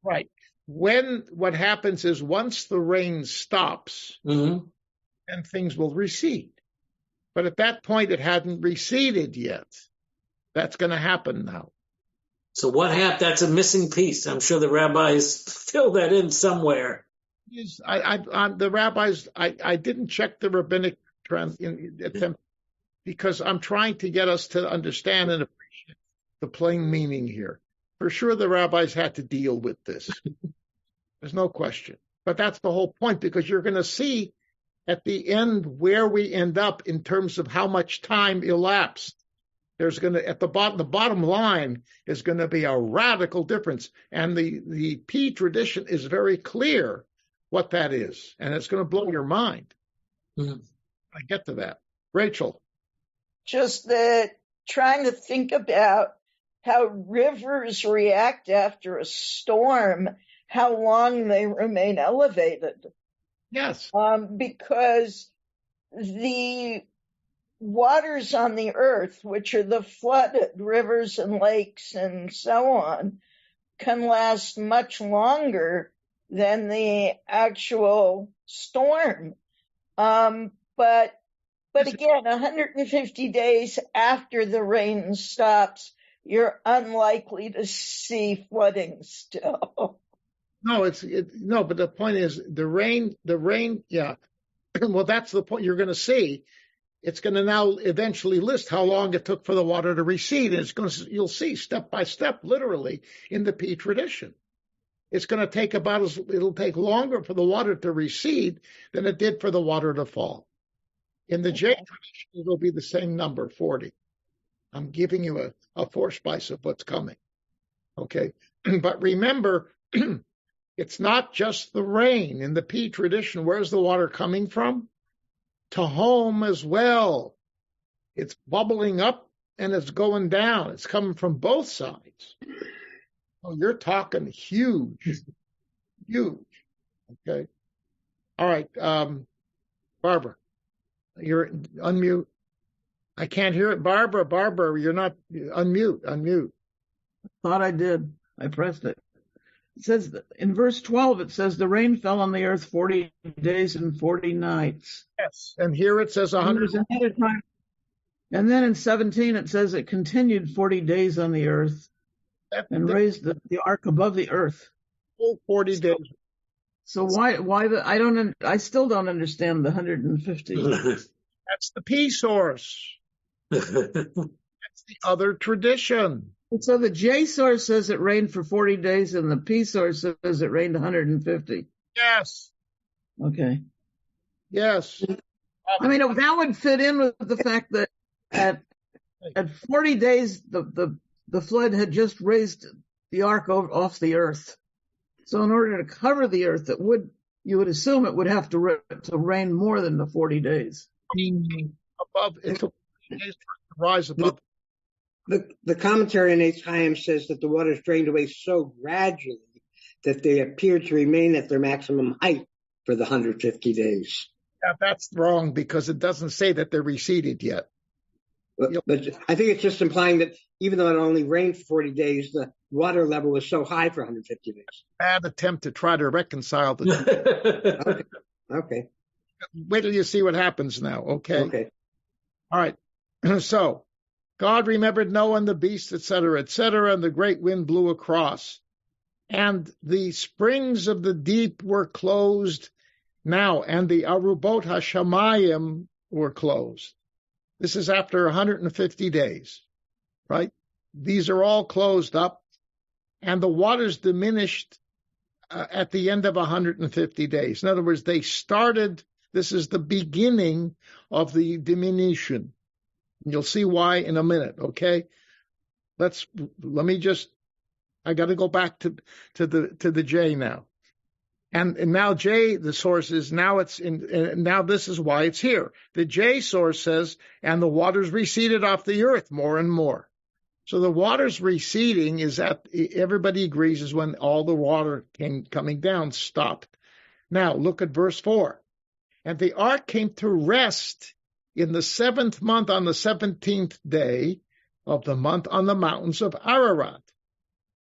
Right. What happens is once the rain stops, then things will recede. But at that point, it hadn't receded yet. That's going to happen now.
So what happened? That's a missing piece. I'm sure the rabbis fill that in somewhere.
The rabbis, I didn't check the rabbinic attempt because I'm trying to get us to understand and appreciate the plain meaning here. For sure, the rabbis had to deal with this. There's no question. But that's the whole point, because you're going to see at the end where we end up in terms of how much time elapsed. There's going to, the bottom line is going to be a radical difference. And the P tradition is very clear what that is. And it's going to blow your mind. I get to that. Rachel.
Just trying to think about how rivers react after a storm, how long they remain elevated.
Yes.
Because the waters on the earth, which are the flooded rivers and lakes and so on, can last much longer than the actual storm. But again, 150 days after the rain stops, you're unlikely to see flooding still.
No, but the point is the rain, yeah. Well, that's the point you're going to see. It's going to now eventually list how long it took for the water to recede. And you'll see step by step, literally, in the P tradition. It's going to take it'll take longer for the water to recede than it did for the water to fall. In the J tradition, it'll be the same number, 40. I'm giving you a forspice of what's coming. Okay. But remember, it's not just the rain. In the P tradition, where's the water coming from? To home as well. It's bubbling up and it's going down. It's coming from both sides. Oh, you're talking huge. Okay. All right. Barbara, you're unmute. I can't hear it. Barbara, you're not unmute.
Thought I did. I pressed it. It says in verse 12, it says the rain fell on the earth 40 days and 40 nights.
Yes. And here it says 100.
And then in 17, it says it continued 40 days on the earth and raised the ark above the earth.
40 days.
So why I still don't understand the 150.
That's the P source. That's the other tradition.
So the J source says it rained for 40 days and the P source says it rained 150.
Yes.
Okay.
Yes.
I mean, that would fit in with the fact that at 40 days, the flood had just raised the ark off the earth. So in order to cover the earth, you would assume it would have to rain more than the 40 days.
Above, it took 40 days to rise above.
The commentary on Eitz Chaim says that the waters drained away so gradually that they appeared to remain at their maximum height for the 150 days.
Yeah, that's wrong because it doesn't say that they're receded yet.
But I think it's just implying that even though it only rained for 40 days, the water level was so high for 150 days.
Bad attempt to try to reconcile the two.
Okay.
Wait till you see what happens now. Okay. All right. So God remembered Noah and the beasts, etc., and the great wind blew across. And the springs of the deep were closed now, and the Arubot HaShamayim were closed. This is after 150 days, right? These are all closed up, and the waters diminished at the end of 150 days. In other words, they started, this is the beginning of the diminution. You'll see why in a minute, okay? I got to go back to the J now. And now J, the source is, now this is why it's here. The J source says, and the waters receded off the earth more and more. So the waters receding is everybody agrees is when all the water coming down stopped. Now look at verse 4. And the ark came to rest in the 7th month on the 17th day of the month on the mountains of Ararat.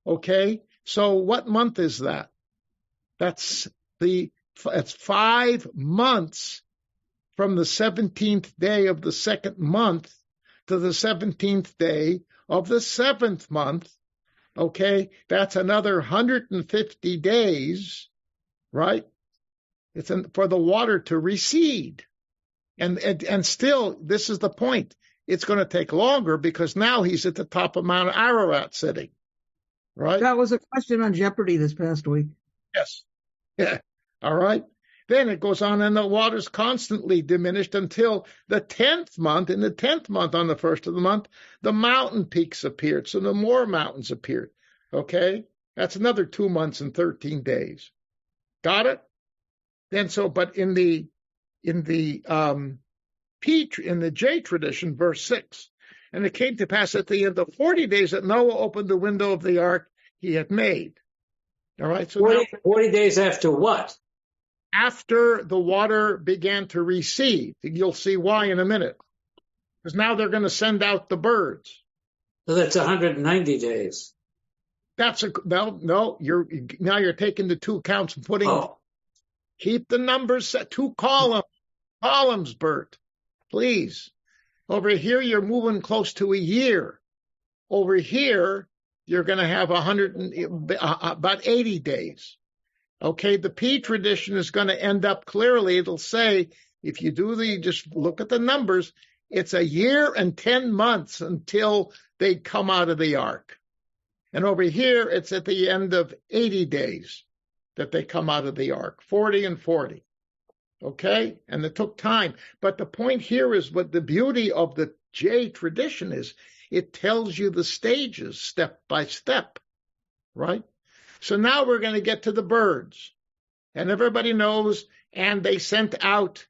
Okay, so what month is that? That's 5 months from the 17th day of the 2nd month to the 17th day of the 7th month. Okay, that's another 150 days, right? It's for the water to recede. And still, this is the point. It's going to take longer because now he's at the top of Mount Ararat sitting, right?
That was a question on Jeopardy this past week.
Yes. Yeah. All right. Then it goes on, and the waters constantly diminished until the 10th month. In the 10th month, on the 1st of the month, the mountain peaks appeared. So the more mountains appeared. Okay. That's another 2 months and 13 days. Got it? Then but in the J tradition, verse 6, and it came to pass at the end of 40 days that Noah opened the window of the ark he had made. All right. So
40 days after what?
After the water began to recede. You'll see why in a minute. Because now they're going to send out the birds.
So that's 190 days.
No. You're taking the 2 counts and putting. Oh. Keep the numbers set. 2 columns, Bert. Please. Over here, you're moving close to a year. Over here, you're going to have about 80 days. Okay, the P tradition is going to end up clearly. It'll say, if you just look at the numbers, it's a year and 10 months until they come out of the ark. And over here, it's at the end of 80 days that they come out of the ark, 40 and 40. Okay, and it took time. But the point here is what the beauty of the J tradition is. It tells you the stages step by step, right? So now we're going to get to the birds. And everybody knows, and they sent out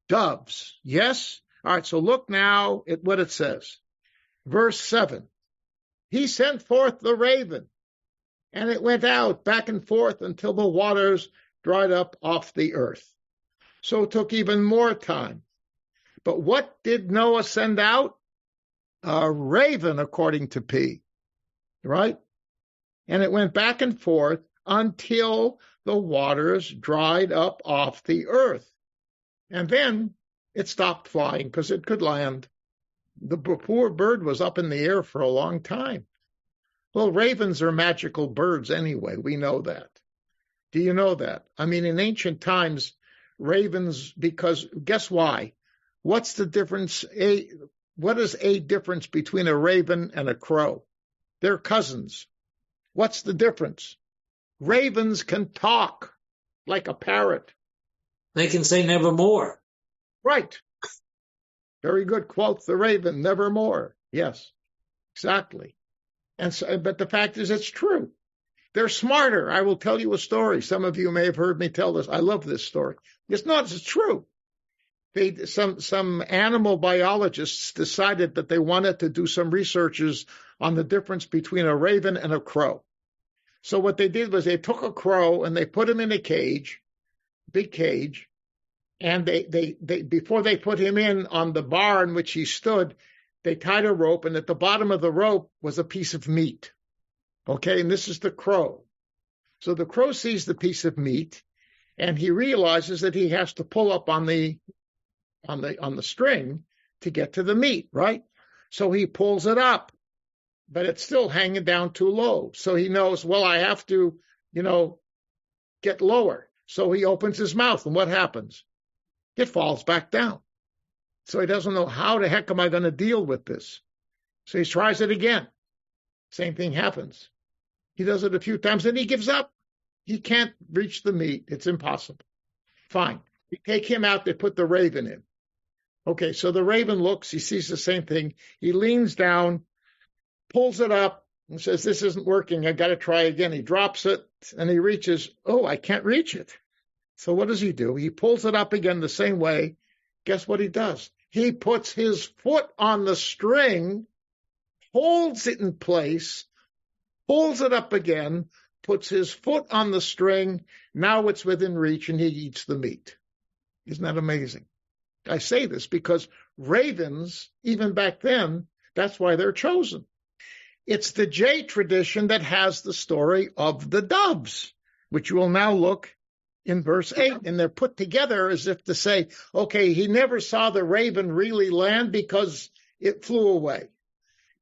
doves. Yes? All right, so look now at what it says. Verse 7, he sent forth the raven, and it went out back and forth until the waters dried up off the earth. So it took even more time. But what did Noah send out? A raven, according to P, right? And it went back and forth until the waters dried up off the earth. And then it stopped flying because it could land. The poor bird was up in the air for a long time. Well, ravens are magical birds anyway. We know that. Do you know that? I mean, in ancient times, ravens, because guess why? What's the difference? What is a difference between a raven and a crow? They're cousins. What's the difference? Ravens can talk like a parrot.
They can say nevermore.
Right. Very good. Quote the raven, nevermore. Yes, exactly. And so, but the fact is, it's true. They're smarter. I will tell you a story. Some of you may have heard me tell this. I love this story. It's not. It's true. Some animal biologists decided that they wanted to do some researches on the difference between a raven and a crow. So what they did was they took a crow and they put him in a cage, big cage, and they before they put him in on the bar in which he stood, they tied a rope, and at the bottom of the rope was a piece of meat. Okay, and this is the crow. So the crow sees the piece of meat, and he realizes that he has to pull up on the string to get to the meat, right? So he pulls it up, but it's still hanging down too low. So he knows, well, I have to, get lower. So he opens his mouth, and what happens? It falls back down. So he doesn't know, how the heck am I going to deal with this? So he tries it again. Same thing happens. He does it a few times, and he gives up. He can't reach the meat. It's impossible. Fine. They take him out. They put the raven in. Okay, so the raven looks. He sees the same thing. He leans down, pulls it up, and says, this isn't working. I got to try again. He drops it, and he reaches. Oh, I can't reach it. So what does he do? He pulls it up again the same way. Guess what he does? He puts his foot on the string, holds it in place, pulls it up again, puts his foot on the string. Now it's within reach, and he eats the meat. Isn't that amazing? I say this because ravens, even back then, that's why they're chosen. It's the J tradition that has the story of the doves, which you will now look in verse 8, and they're put together as if to say, okay, he never saw the raven really land because it flew away.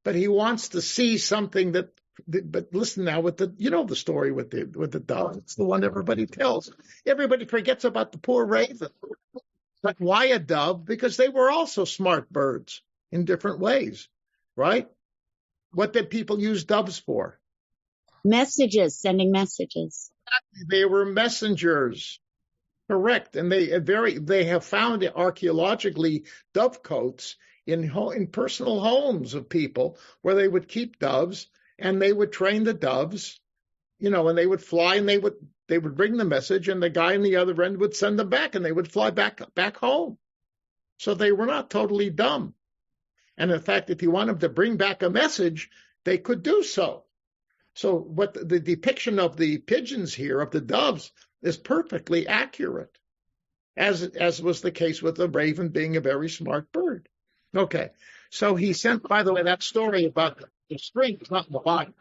But he wants to see something but listen now with the story with the dove. It's the one everybody tells. Everybody forgets about the poor raven. But why a dove? Because they were also smart birds in different ways, right? What did people use doves for?
Messages, sending messages.
They were messengers, correct? And they have found archaeologically dovecotes in personal homes of people where they would keep doves, and they would train the doves, and they would fly, and they would bring the message, and the guy on the other end would send them back, and they would fly back home. So they were not totally dumb. And in fact, if you want them to bring back a message, they could do so. So what the depiction of the pigeons here, of the doves, is perfectly accurate, as was the case with the raven being a very smart bird. Okay, so he sent, by the way, that story about the string is not in the Bible.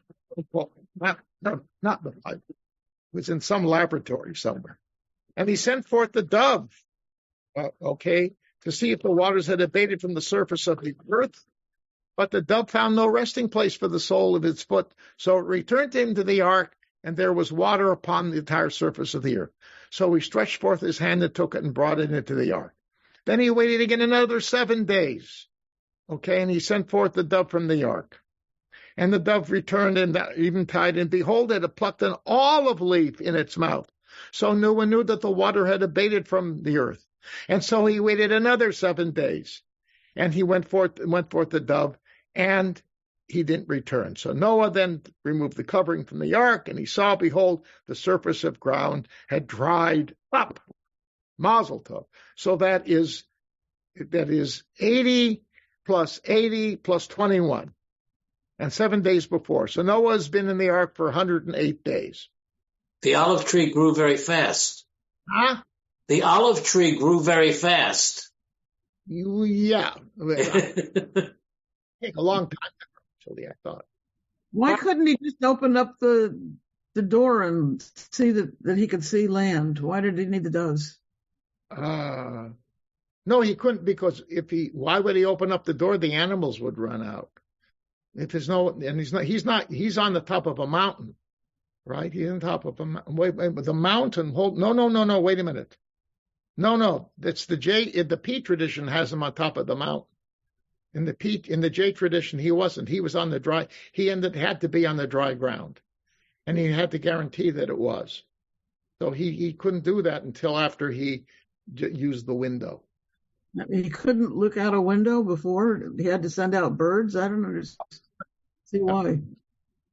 Not in the Bible. It was in some laboratory somewhere. And he sent forth the dove, to see if the waters had abated from the surface of the earth. But the dove found no resting place for the sole of its foot. So it returned to him to the ark, and there was water upon the entire surface of the earth. So he stretched forth his hand and took it and brought it into the ark. Then he waited again another 7 days. And he sent forth the dove from the ark. And the dove returned and eventide, and behold, it had plucked an olive leaf in its mouth. So Noah knew that the water had abated from the earth. And so he waited another 7 days. And he went forth the dove, and he didn't return. So Noah then removed the covering from the ark, and he saw, behold, the surface of ground had dried up. Mazel tov. So that is 80 plus 80 plus 21, and 7 days before. So Noah's been in the ark for 108 days.
The olive tree grew very fast.
Huh?
The olive tree grew very fast.
Yeah. Take a long time, actually, I thought.
Why couldn't he just open up the door and see that he could see land? Why did he need the doves?
No, he couldn't, because why would he open up the door? The animals would run out. If there's he's on the top of a mountain, right? He's on top of a mountain. Wait, the mountain, no, wait a minute. No, that's the P tradition has him on top of the mountain. In the J tradition, he wasn't. He was on the dry. He had to be on the dry ground, and he had to guarantee that it was. So he couldn't do that until after he used the window.
He couldn't look out a window before. He had to send out birds. I don't understand. See why?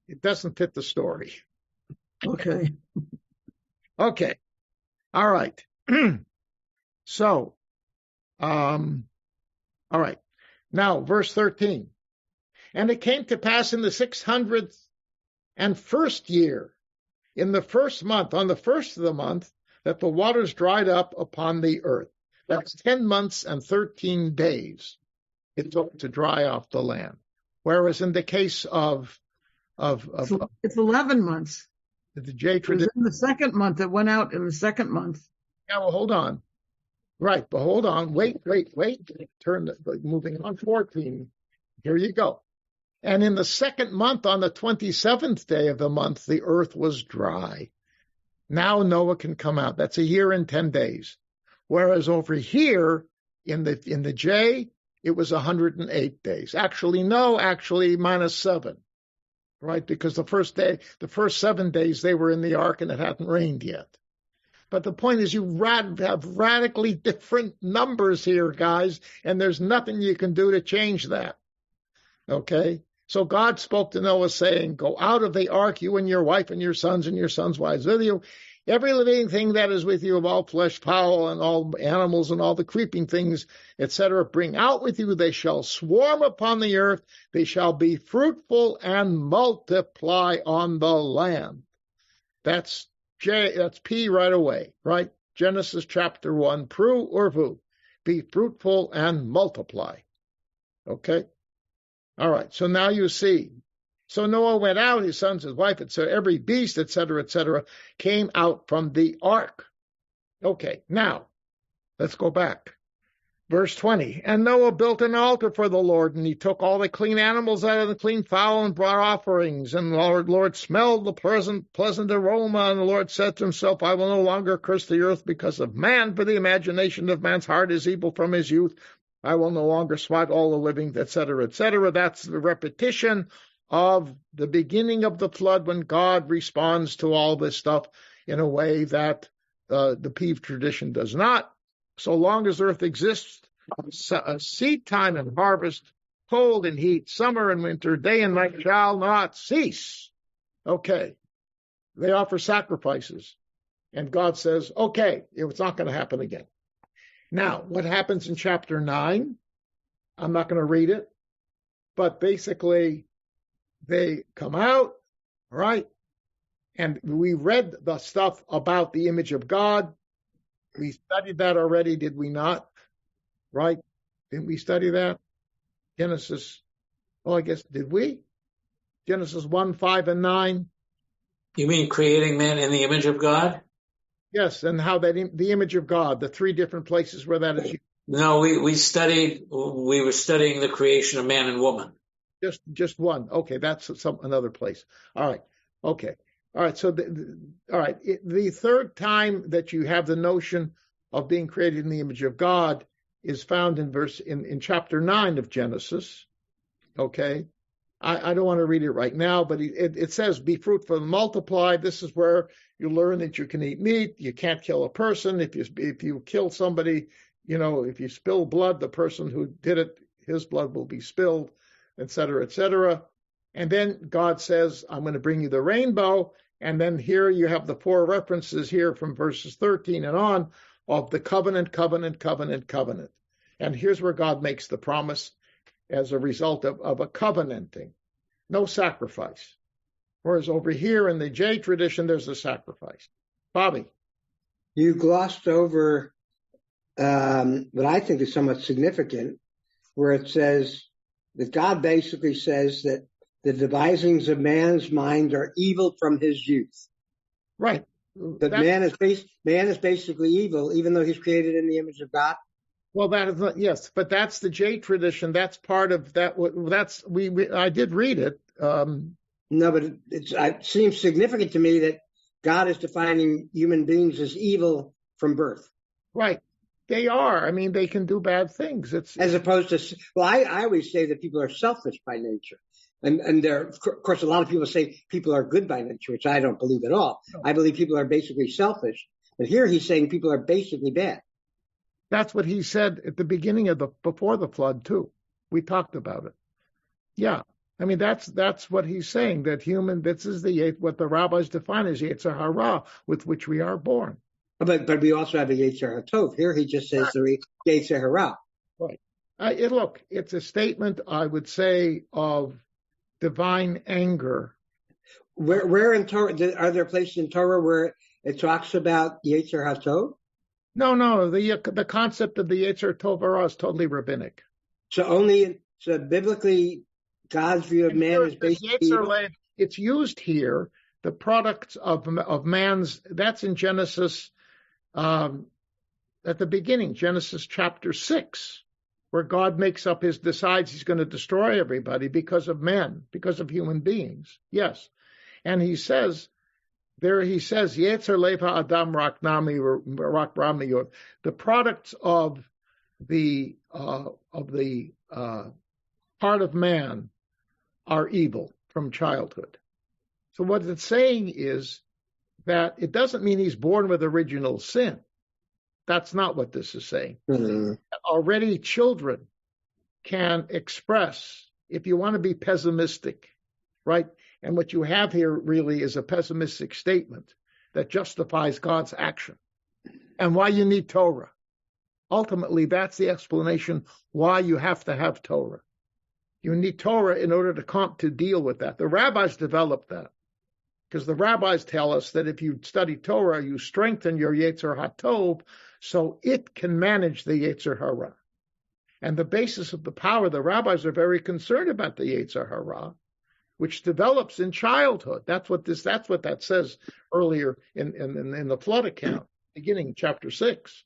It doesn't fit the story.
Okay.
Okay. All right. So, all right. Now, verse 13. And it came to pass in the 601st year, in the first month, on the first of the month, that the waters dried up upon the earth. That's 10 months and 13 days it took to dry off the land. Whereas in the case of
it's 11 months.
The J tradition,
in the second month, it went out in the second month.
Yeah, well, hold on. Right, but hold on. Wait. Moving on, 14. Here you go. And in the second month, on the 27th day of the month, the earth was dry. Now Noah can come out. That's a year and 10 days. Whereas over here in the J, it was 108 days. Actually, minus 7. Right? Because the first 7 days they were in the ark and it hadn't rained yet. But the point is you have radically different numbers here, guys, and there's nothing you can do to change that. Okay? So God spoke to Noah saying, go out of the ark, you and your wife and your sons wives with you. Every living thing that is with you of all flesh, fowl, and all animals, and all the creeping things, etc., bring out with you. They shall swarm upon the earth. They shall be fruitful and multiply on the land. That's P right away, right? Genesis chapter 1, pru urvu, be fruitful and multiply. Okay? All right, so now you see. So Noah went out, his sons, his wife, etc., every beast, etc., came out from the ark. Okay, now, let's go back. Verse 20, and Noah built an altar for the Lord, and he took all the clean animals out of the clean fowl and brought offerings. And the Lord smelled the pleasant aroma, and the Lord said to himself, I will no longer curse the earth because of man, for the imagination of man's heart is evil from his youth. I will no longer smite all the living, etc., etc. That's the repetition of the beginning of the flood when God responds to all this stuff in a way that the Peeve tradition does not. So long as earth exists, seed time and harvest, cold and heat, summer and winter, day and night shall not cease. Okay. They offer sacrifices. And God says, okay, it's not going to happen again. Now, what happens in chapter 9? I'm not going to read it, but basically they come out, right? And we read the stuff about the image of God. We studied that already, did we not? Right? Didn't we study that? Genesis, I guess, did we? Genesis 1, 5, and 9.
You mean creating man in the image of God?
Yes, and how that the image of God, the 3 different places where that is used.
No, we were studying the creation of man and woman.
Just one. Okay, that's another place. All right. Okay. All right. So, the third time that you have the notion of being created in the image of God is found in chapter 9 of Genesis. Okay. I don't want to read it right now, but it says, be fruitful and multiply. This is where you learn that you can eat meat. You can't kill a person. If you kill somebody, if you spill blood, the person who did it, his blood will be spilled, etc., etc. And then God says, I'm going to bring you the rainbow. And then here you have the 4 references here from verses 13 and on of the covenant. And here's where God makes the promise. as a result of a covenanting, no sacrifice. Whereas over here in the J tradition, there's a sacrifice. Bobby.
You glossed over what I think is somewhat significant, where it says that God basically says that the devisings of man's mind are evil from his youth.
Right.
That man is basically evil, even though he's created in the image of God.
Well, that is not, yes, but that's the J tradition. That's part of that. I did read it.
No, but it seems significant to me that God is defining human beings as evil from birth.
Right. They are. I mean, they can do bad things.
As opposed to, well, I always say that people are selfish by nature. And there, of course, a lot of people say people are good by nature, which I don't believe at all. No. I believe people are basically selfish. But here he's saying people are basically bad.
That's what he said at the beginning of before the flood, too. We talked about it. Yeah. I mean, that's what he's saying, that this is what the rabbis define as Yetzer Hara, with which we are born.
But we also have a Yetzer HaTov. Here he just says the Yetzer Hara.
Right. Look, it's a statement, I would say, of divine anger.
Where in Torah, are there places in Torah where it talks about Yetzer HaTov?
No. The concept of the Yetzer Tov Hara is totally rabbinic.
So biblically, God's view of man is basically
it's used here. The products of man's, that's in Genesis, at the beginning, Genesis chapter 6, where God decides he's going to destroy everybody because of men, because of human beings. Yes. And he says, Yetzer Lev ha'adam rak rami, the products of the heart of man are evil from childhood. So what it's saying is that it doesn't mean he's born with original sin. That's not what this is saying. Mm-hmm. Already children can express, if you want to be pessimistic, right? And what you have here really is a pessimistic statement that justifies God's action and why you need Torah. Ultimately, that's the explanation why you have to have Torah. You need Torah in order to deal with that. The rabbis developed that because the rabbis tell us that if you study Torah, you strengthen your Yetzer HaTov so it can manage the Yetzer Hara. And the basis of the power, the rabbis are very concerned about the Yetzer Hara, which develops in childhood. That's what that says earlier in the flood account, beginning chapter 6,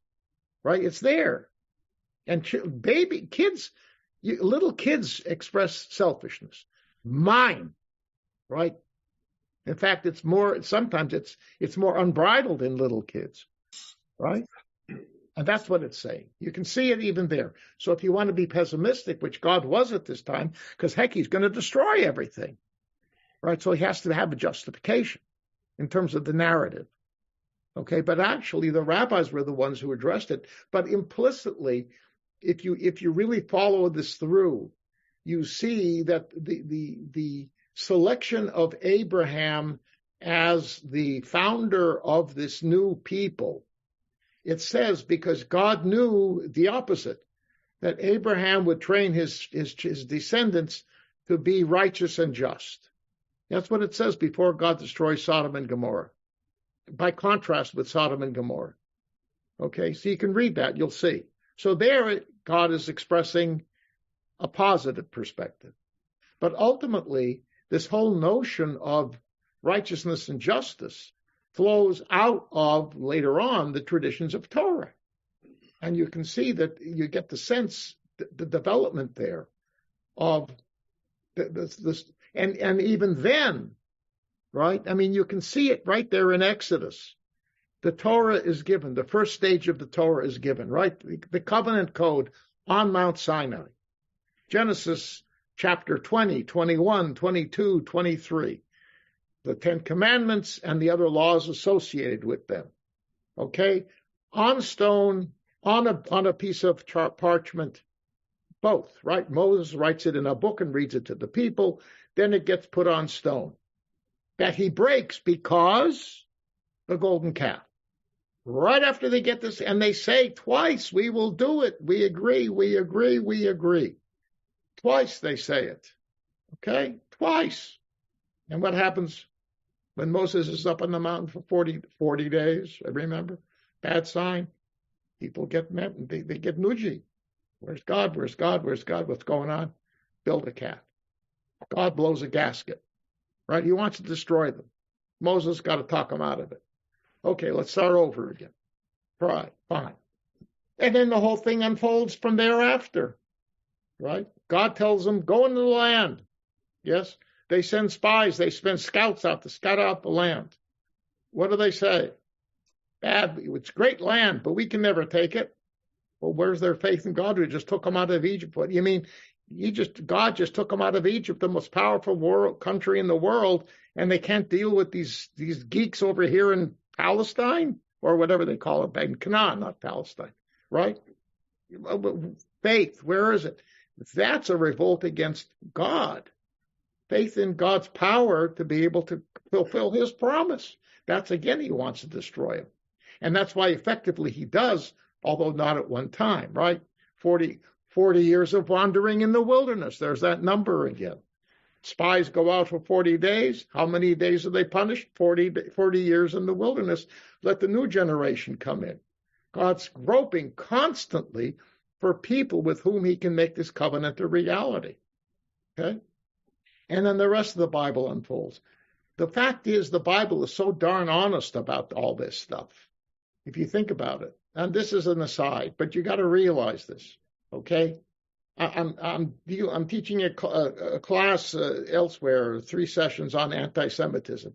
right? It's there. And little kids express selfishness. Mine, right? In fact, sometimes it's more unbridled in little kids, right? And that's what it's saying. You can see it even there. So if you want to be pessimistic, which God was at this time, because he's going to destroy everything, right? So he has to have a justification in terms of the narrative. Okay, but actually the rabbis were the ones who addressed it. But implicitly, if you really follow this through, you see that the selection of Abraham as the founder of this new people, it says because God knew the opposite, that Abraham would train his descendants to be righteous and just. That's what it says before God destroys Sodom and Gomorrah, by contrast with Sodom and Gomorrah. Okay, so you can read that, you'll see. So there, God is expressing a positive perspective. But ultimately, this whole notion of righteousness and justice flows out of, later on, the traditions of Torah. And you can see that you get the sense, the development there of this. And even then, right? I mean, you can see it right there in Exodus. The Torah is given. The first stage of the Torah is given, right? The covenant code on Mount Sinai. Genesis chapter 20, 21, 22, 23. The 10 Commandments and the other laws associated with them. Okay? On stone, on a piece of parchment, both, right? Moses writes it in a book and reads it to the people. Then it gets put on stone. That he breaks because the golden calf. Right after they get this, and they say twice, we will do it. We agree, we agree, we agree. Twice they say it. Okay? Twice. And what happens when Moses is up on the mountain for 40 days? Remember? Bad sign. People get they get nudgy. Where's God? Where's God? Where's God? What's going on? Build a calf. God blows a gasket. Right? He wants to destroy them. Moses got to talk them out of it. Okay, let's start over again. Right, fine. And then the whole thing unfolds from thereafter. Right? God tells them, go into the land. Yes? They send spies. They send scouts out to scout out the land. What do they say? Bad. It's great land, but we can never take it. Well, where's their faith in God who just took them out of Egypt? What do you mean? God just took them out of Egypt, the most powerful country in the world, and they can't deal with these geeks over here in Palestine, or whatever they call it, in Canaan, not Palestine, right? Faith, where is it? That's a revolt against God. Faith in God's power to be able to fulfill his promise. That's, again, he wants to destroy him. And that's why effectively he does, although not at one time, right? 40 years of wandering in the wilderness. There's that number again. Spies go out for 40 days. How many days are they punished? 40 years in the wilderness. Let the new generation come in. God's groping constantly for people with whom he can make this covenant a reality. Okay? And then the rest of the Bible unfolds. The fact is, the Bible is so darn honest about all this stuff. If you think about it, and this is an aside, but you got to realize this, okay? I'm teaching a class elsewhere, 3 sessions on anti-Semitism.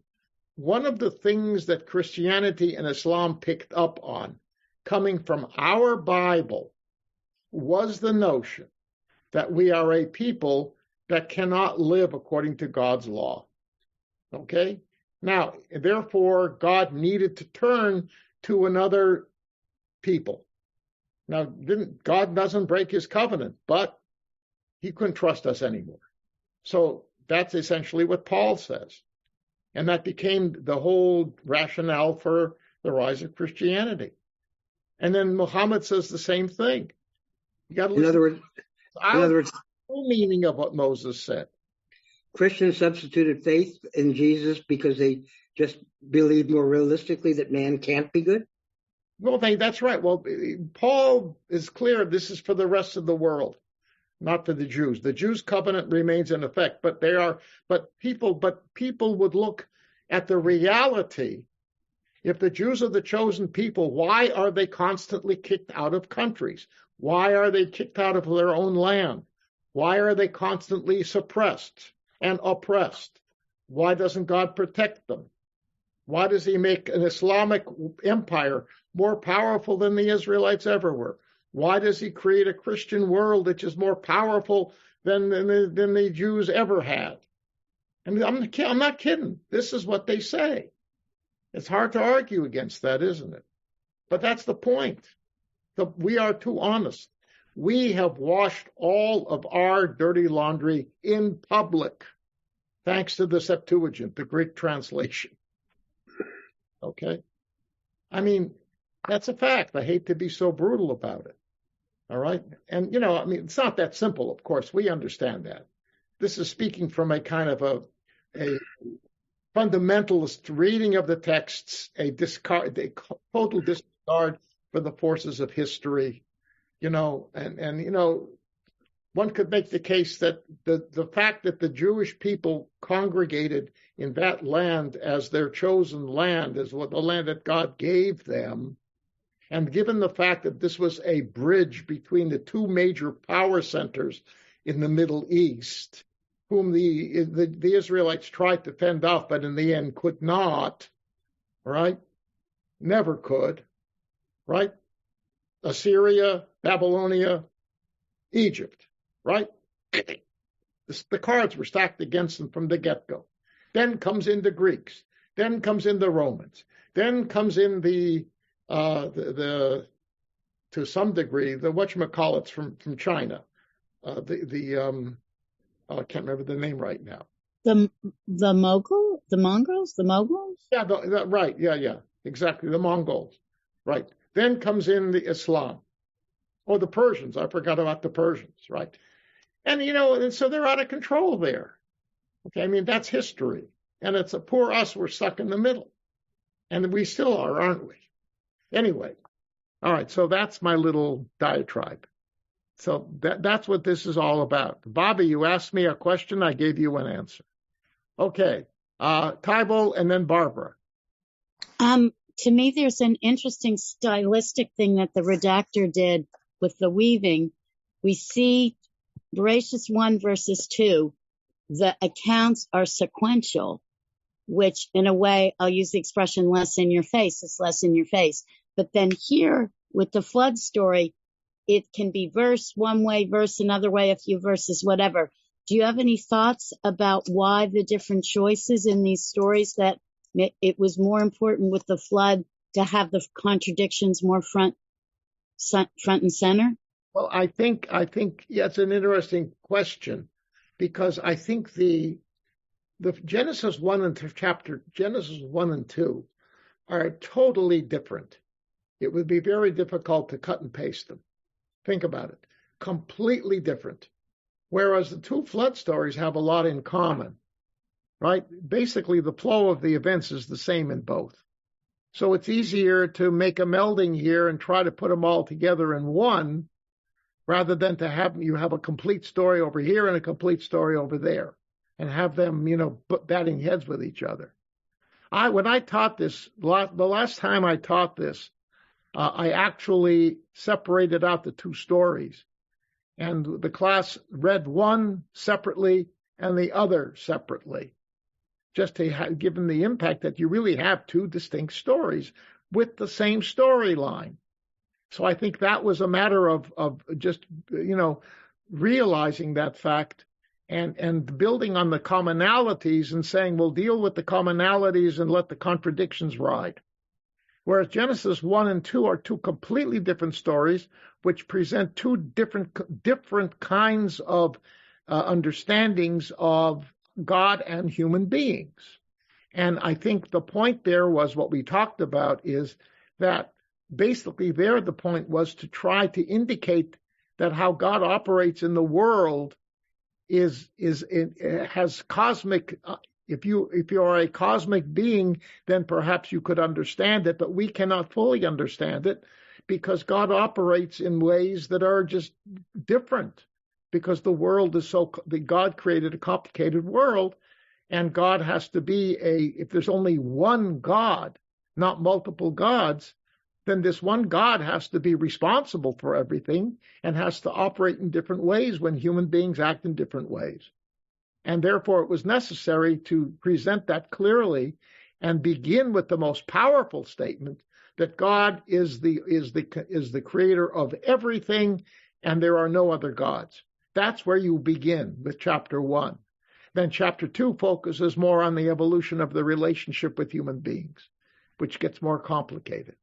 One of the things that Christianity and Islam picked up on, coming from our Bible, was the notion that we are a people that cannot live according to God's law. Okay? Now, therefore, God needed to turn to another people. Now, God doesn't break his covenant, but he couldn't trust us anymore. So that's essentially what Paul says. And that became the whole rationale for the rise of Christianity. And then Muhammad says the same thing. You got to listen. In other words, the meaning of what Moses said.
Christians substituted faith in Jesus because they just believed more realistically that man can't be good?
Well, that's right. Well, Paul is clear this is for the rest of the world, not for the Jews. The Jews' covenant remains in effect, but people would look at the reality. If the Jews are the chosen people, why are they constantly kicked out of countries? Why are they kicked out of their own land? Why are they constantly suppressed and oppressed? Why doesn't God protect them? Why does he make an Islamic empire more powerful than the Israelites ever were? Why does he create a Christian world which is more powerful than the Jews ever had? And I'm not kidding. This is what they say. It's hard to argue against that, isn't it? But that's the point. We are too honest. We have washed all of our dirty laundry in public, thanks to the Septuagint, the Greek translation. Okay? I mean, that's a fact. I hate to be so brutal about it. All right? And, it's not that simple, of course. We understand that. This is speaking from a kind of a fundamentalist reading of the texts, a total disregard for the forces of history, one could make the case that the fact that the Jewish people congregated in that land as their chosen land, as what the land that God gave them, and given the fact that this was a bridge between the two major power centers in the Middle East, whom the Israelites tried to fend off, but in the end could not, right? Never could, right? Assyria, Babylonia, Egypt, right? The cards were stacked against them from the get-go. Then comes in the Greeks. Then comes in the Romans. Then comes in the to some degree, the whatchamacallits from China. I can't remember the name right now.
The Mongols?
Yeah, right. Yeah, exactly. The Mongols, right. Then comes in the Islam. Or the Persians. I forgot about the Persians, right. And so they're out of control there. Okay, I mean, that's history. And it's a poor us, we're stuck in the middle. And we still are, aren't we? Anyway, all right, so that's my little diatribe. So that's what this is all about. Bobby, you asked me a question, I gave you an answer. Okay, Tybal and then Barbara.
To me, there's an interesting stylistic thing that the redactor did with the weaving. We see Bereshsit 1 verses 2, the accounts are sequential, which in a way, I'll use the expression less in your face, it's less in your face. But then here with the flood story, it can be verse one way, verse another way, a few verses, whatever. Do you have any thoughts about why the different choices in these stories, that it was more important with the flood to have the contradictions more front and center?
Well, I think it's an interesting question, because I think the Genesis 1 and 2 are totally different. It would be very difficult to cut and paste them. Think about it. Completely different. Whereas the two flood stories have a lot in common, right? Basically, the flow of the events is the same in both. So it's easier to make a melding here and try to put them all together in one, rather than to have a complete story over here and a complete story over there, and have them, batting heads with each other. When I taught this, the last time I taught this, I actually separated out the two stories, and the class read one separately and the other separately, just to give them the impact that you really have two distinct stories with the same storyline. So I think that was a matter of just, realizing that fact and building on the commonalities and saying, we'll deal with the commonalities and let the contradictions ride. Whereas Genesis 1 and 2 are two completely different stories, which present two different kinds of understandings of God and human beings. And I think the point there was what we talked about, is that basically there the point was to try to indicate that how God operates in the world has cosmic. If you are a cosmic being, then perhaps you could understand it, but we cannot fully understand it, because God operates in ways that are just different, because the world is God created a complicated world, and God has to be if there's only one God, not multiple gods, then this one God has to be responsible for everything and has to operate in different ways when human beings act in different ways. And therefore, it was necessary to present that clearly and begin with the most powerful statement that God is the creator of everything, and there are no other gods. That's where you begin with chapter 1. Then chapter 2 focuses more on the evolution of the relationship with human beings, which gets more complicated.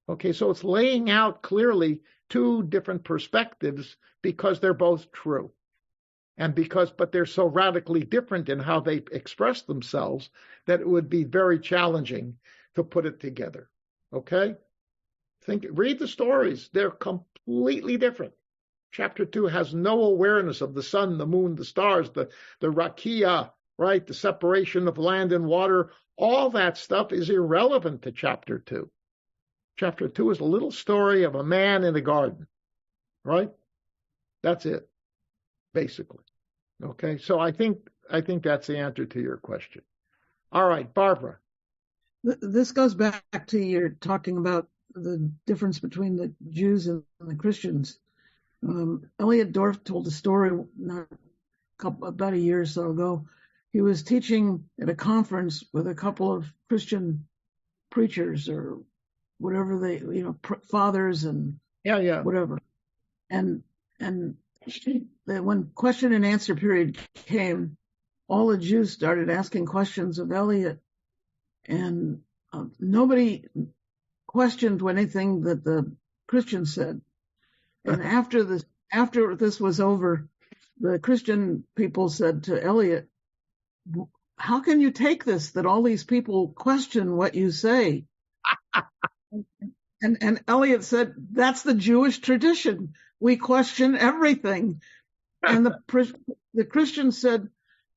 Okay, so it's laying out clearly two different perspectives, because they're both true. But they're so radically different in how they express themselves that it would be very challenging to put it together. Okay? Read the stories. They're completely different. Chapter 2 has no awareness of the sun, the moon, the stars, the rakia, right? The separation of land and water. All that stuff is irrelevant to chapter 2. Chapter 2 is a little story of a man in a garden, right? That's it, basically. Okay, so I think that's the answer to your question. All right, Barbara.
This goes back to your talking about the difference between the Jews and the Christians. Elliot Dorff told a story about a year or so ago. He was teaching at a conference with a couple of Christian preachers or whatever they, fathers and whatever. And when question and answer period came, all the Jews started asking questions of Elliot, and nobody questioned anything that the Christians said. And after this was over, the Christian people said to Elliot, "How can you take this that all these people question what you say?" And Elliot said, "That's the Jewish tradition. We question everything." And the Christians said,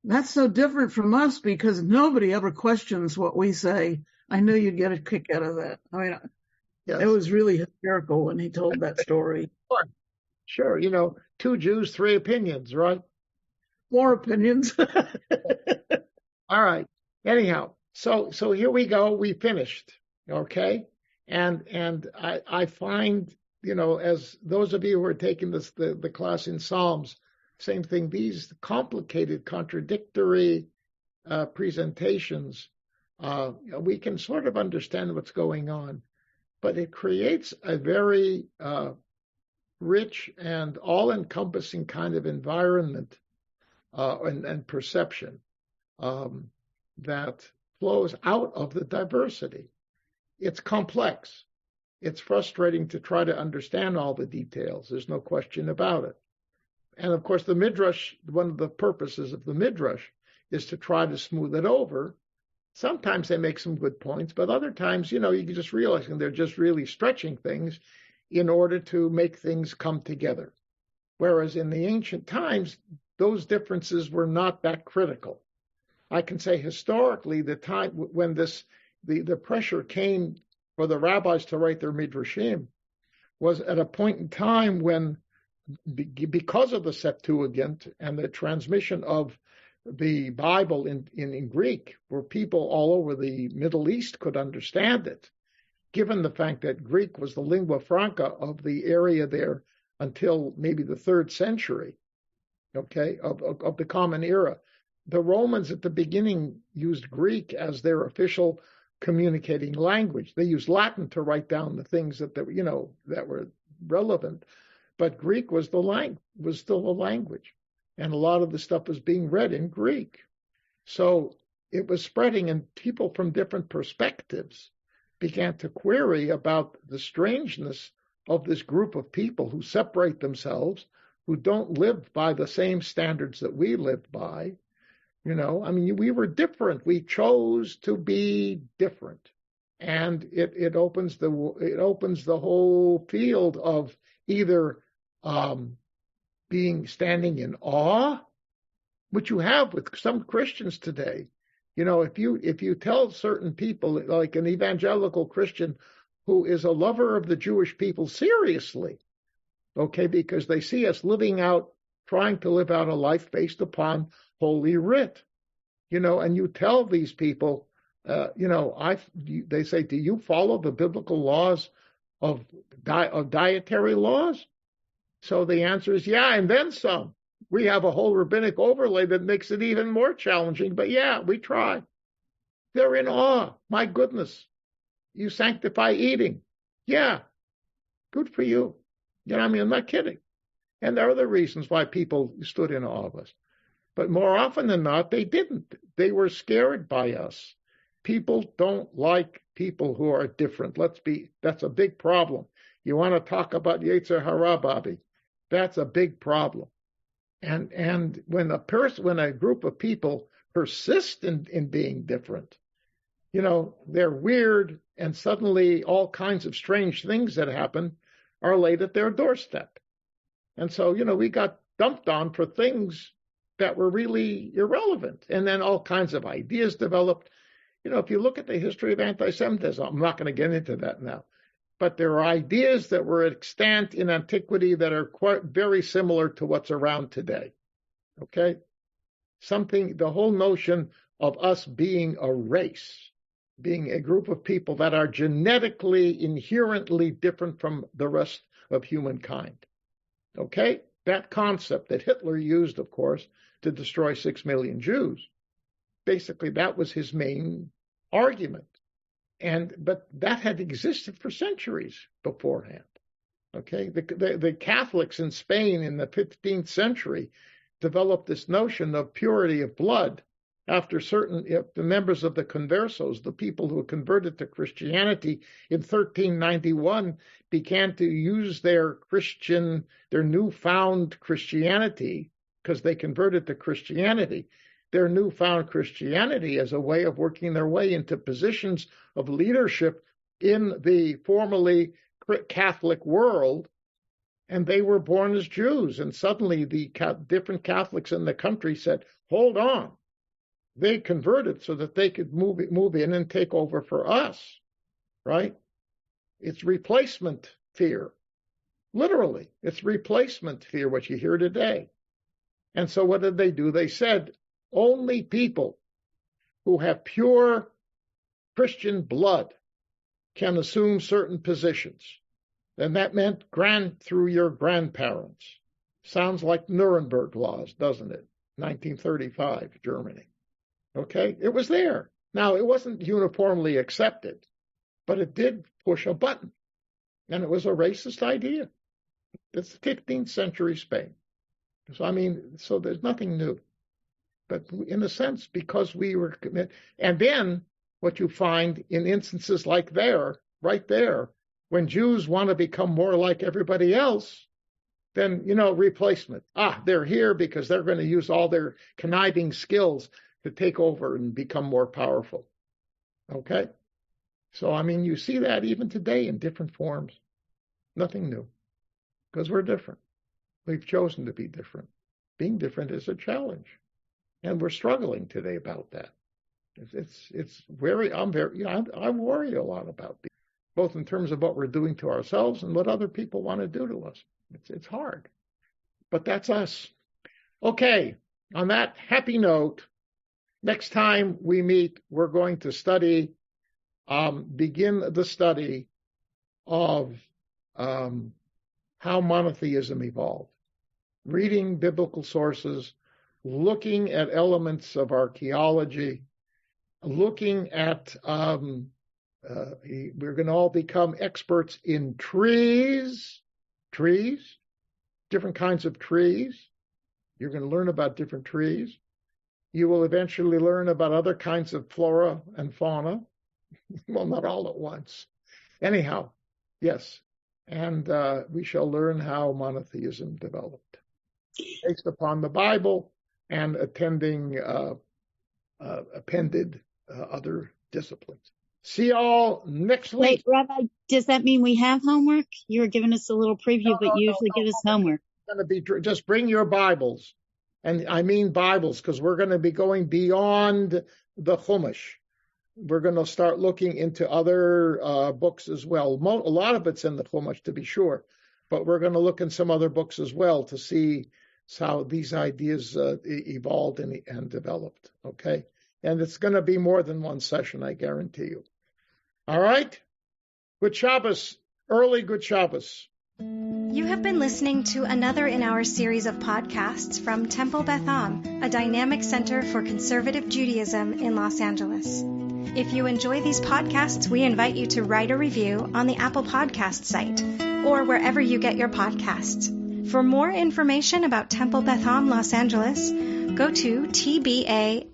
that's so different from us because nobody ever questions what we say. I knew you'd get a kick out of that. I mean,
Yes.
it was really hysterical when he told that story.
Sure. Two Jews, three opinions, right?
More opinions.
All right. Anyhow, so here we go. We finished. Okay. And I find, as those of you who are taking the class in Psalms, same thing, these complicated, contradictory presentations, we can sort of understand what's going on, but it creates a very rich and all-encompassing kind of environment and perception that flows out of the diversity. It's complex. It's frustrating to try to understand all the details. There's no question about it. And of course, the Midrash, one of the purposes of the Midrash is to try to smooth it over. Sometimes they make some good points, but other times, you can just realize they're just really stretching things in order to make things come together. Whereas in the ancient times, those differences were not that critical. I can say historically, the time when the pressure came for the rabbis to write their midrashim was at a point in time when, because of the Septuagint and the transmission of the Bible in Greek, where people all over the Middle East could understand it, given the fact that Greek was the lingua franca of the area there until maybe the 3rd century, okay, of the Common Era. The Romans at the beginning used Greek as their official communicating language. They used Latin to write down the things that were relevant, but Greek was still a language, and a lot of the stuff was being read in Greek. So it was spreading, and people from different perspectives began to query about the strangeness of this group of people who separate themselves, who don't live by the same standards that we lived by. We were different. We chose to be different, and it opens the whole field of either standing in awe, which you have with some Christians today. If you tell certain people, like an evangelical Christian who is a lover of the Jewish people seriously, okay, because they see us trying to live out a life based upon Holy Writ, and you tell these people, they say, do you follow the biblical laws of dietary laws? So the answer is yeah, and then some. We have a whole rabbinic overlay that makes it even more challenging, but yeah, we try. They're in awe. My goodness, you sanctify eating. Yeah, good for you. I'm not kidding. And there are other reasons why people stood in awe of us. But more often than not, they didn't. They were scared by us. People don't like people who are different. That's a big problem. You want to talk about Yetzer Hara, Bobby? That's a big problem. And when a group of people persist in being different, they're weird, and suddenly all kinds of strange things that happen are laid at their doorstep. And so, we got dumped on for things that were really irrelevant. And then all kinds of ideas developed. If you look at the history of anti-Semitism, I'm not going to get into that now, but there are ideas that were extant in antiquity that are quite very similar to what's around today. Okay? The whole notion of us being a race, being a group of people that are genetically, inherently different from the rest of humankind. Okay? That concept that Hitler used, of course, to destroy 6 million Jews. Basically, that was his main argument. But that had existed for centuries beforehand. Okay? The Catholics in Spain in the 15th century developed this notion of purity of blood after the members of the conversos, the people who converted to Christianity in 1391, began to use their newfound Christianity, because they converted to Christianity, their newfound Christianity as a way of working their way into positions of leadership in the formerly Catholic world. and they were born as Jews. And suddenly the different Catholics in the country said, hold on. They converted so that they could move in and take over for us, right? It's replacement fear. Literally, it's replacement fear, what you hear today. And so what did they do? They said only people who have pure Christian blood can assume certain positions. And that meant through your grandparents. Sounds like Nuremberg laws, doesn't it? 1935, Germany. Okay, it was there. Now, it wasn't uniformly accepted, but it did push a button. And it was a racist idea. It's 15th century Spain. So there's nothing new. But in a sense, because we were committed. And then what you find in instances like right there, when Jews want to become more like everybody else, then, replacement. They're here because they're going to use all their conniving skills to take over and become more powerful. Okay? So, you see that even today in different forms. Nothing new. Because we're different. We've chosen to be different. Being different is a challenge. And we're struggling today about that. I worry a lot about it, both in terms of what we're doing to ourselves and what other people want to do to us. It's hard. But that's us. Okay, on that happy note, next time we meet, we're going to begin the study of how monotheism evolved. Reading biblical sources, looking at elements of archaeology, looking at, we're going to all become experts in trees, different kinds of trees. You're going to learn about different trees. You will eventually learn about other kinds of flora and fauna. Well, not all at once. Anyhow, yes. And we shall learn how monotheism developed based upon the Bible and appended other disciplines. See y'all next week.
Wait, Rabbi, does that mean we have homework? You were giving us a little preview, but you usually give us homework.
It's going to be just bring your Bibles, and I mean Bibles, because we're going to be going beyond the Chumash. We're going to start looking into other books as well. A lot of it's in the Chumash, to be sure, but we're going to look in some other books as well to see how these ideas evolved and developed. Okay, and it's going to be more than one session, I guarantee you. All right? Good Shabbos. Early good Shabbos.
You have been listening to another in our series of podcasts from Temple Beth Am, a dynamic center for conservative Judaism in Los Angeles. If you enjoy these podcasts, we invite you to write a review on the Apple Podcast site or wherever you get your podcasts. For more information about Temple Beth Am Los Angeles, go to tbala.org.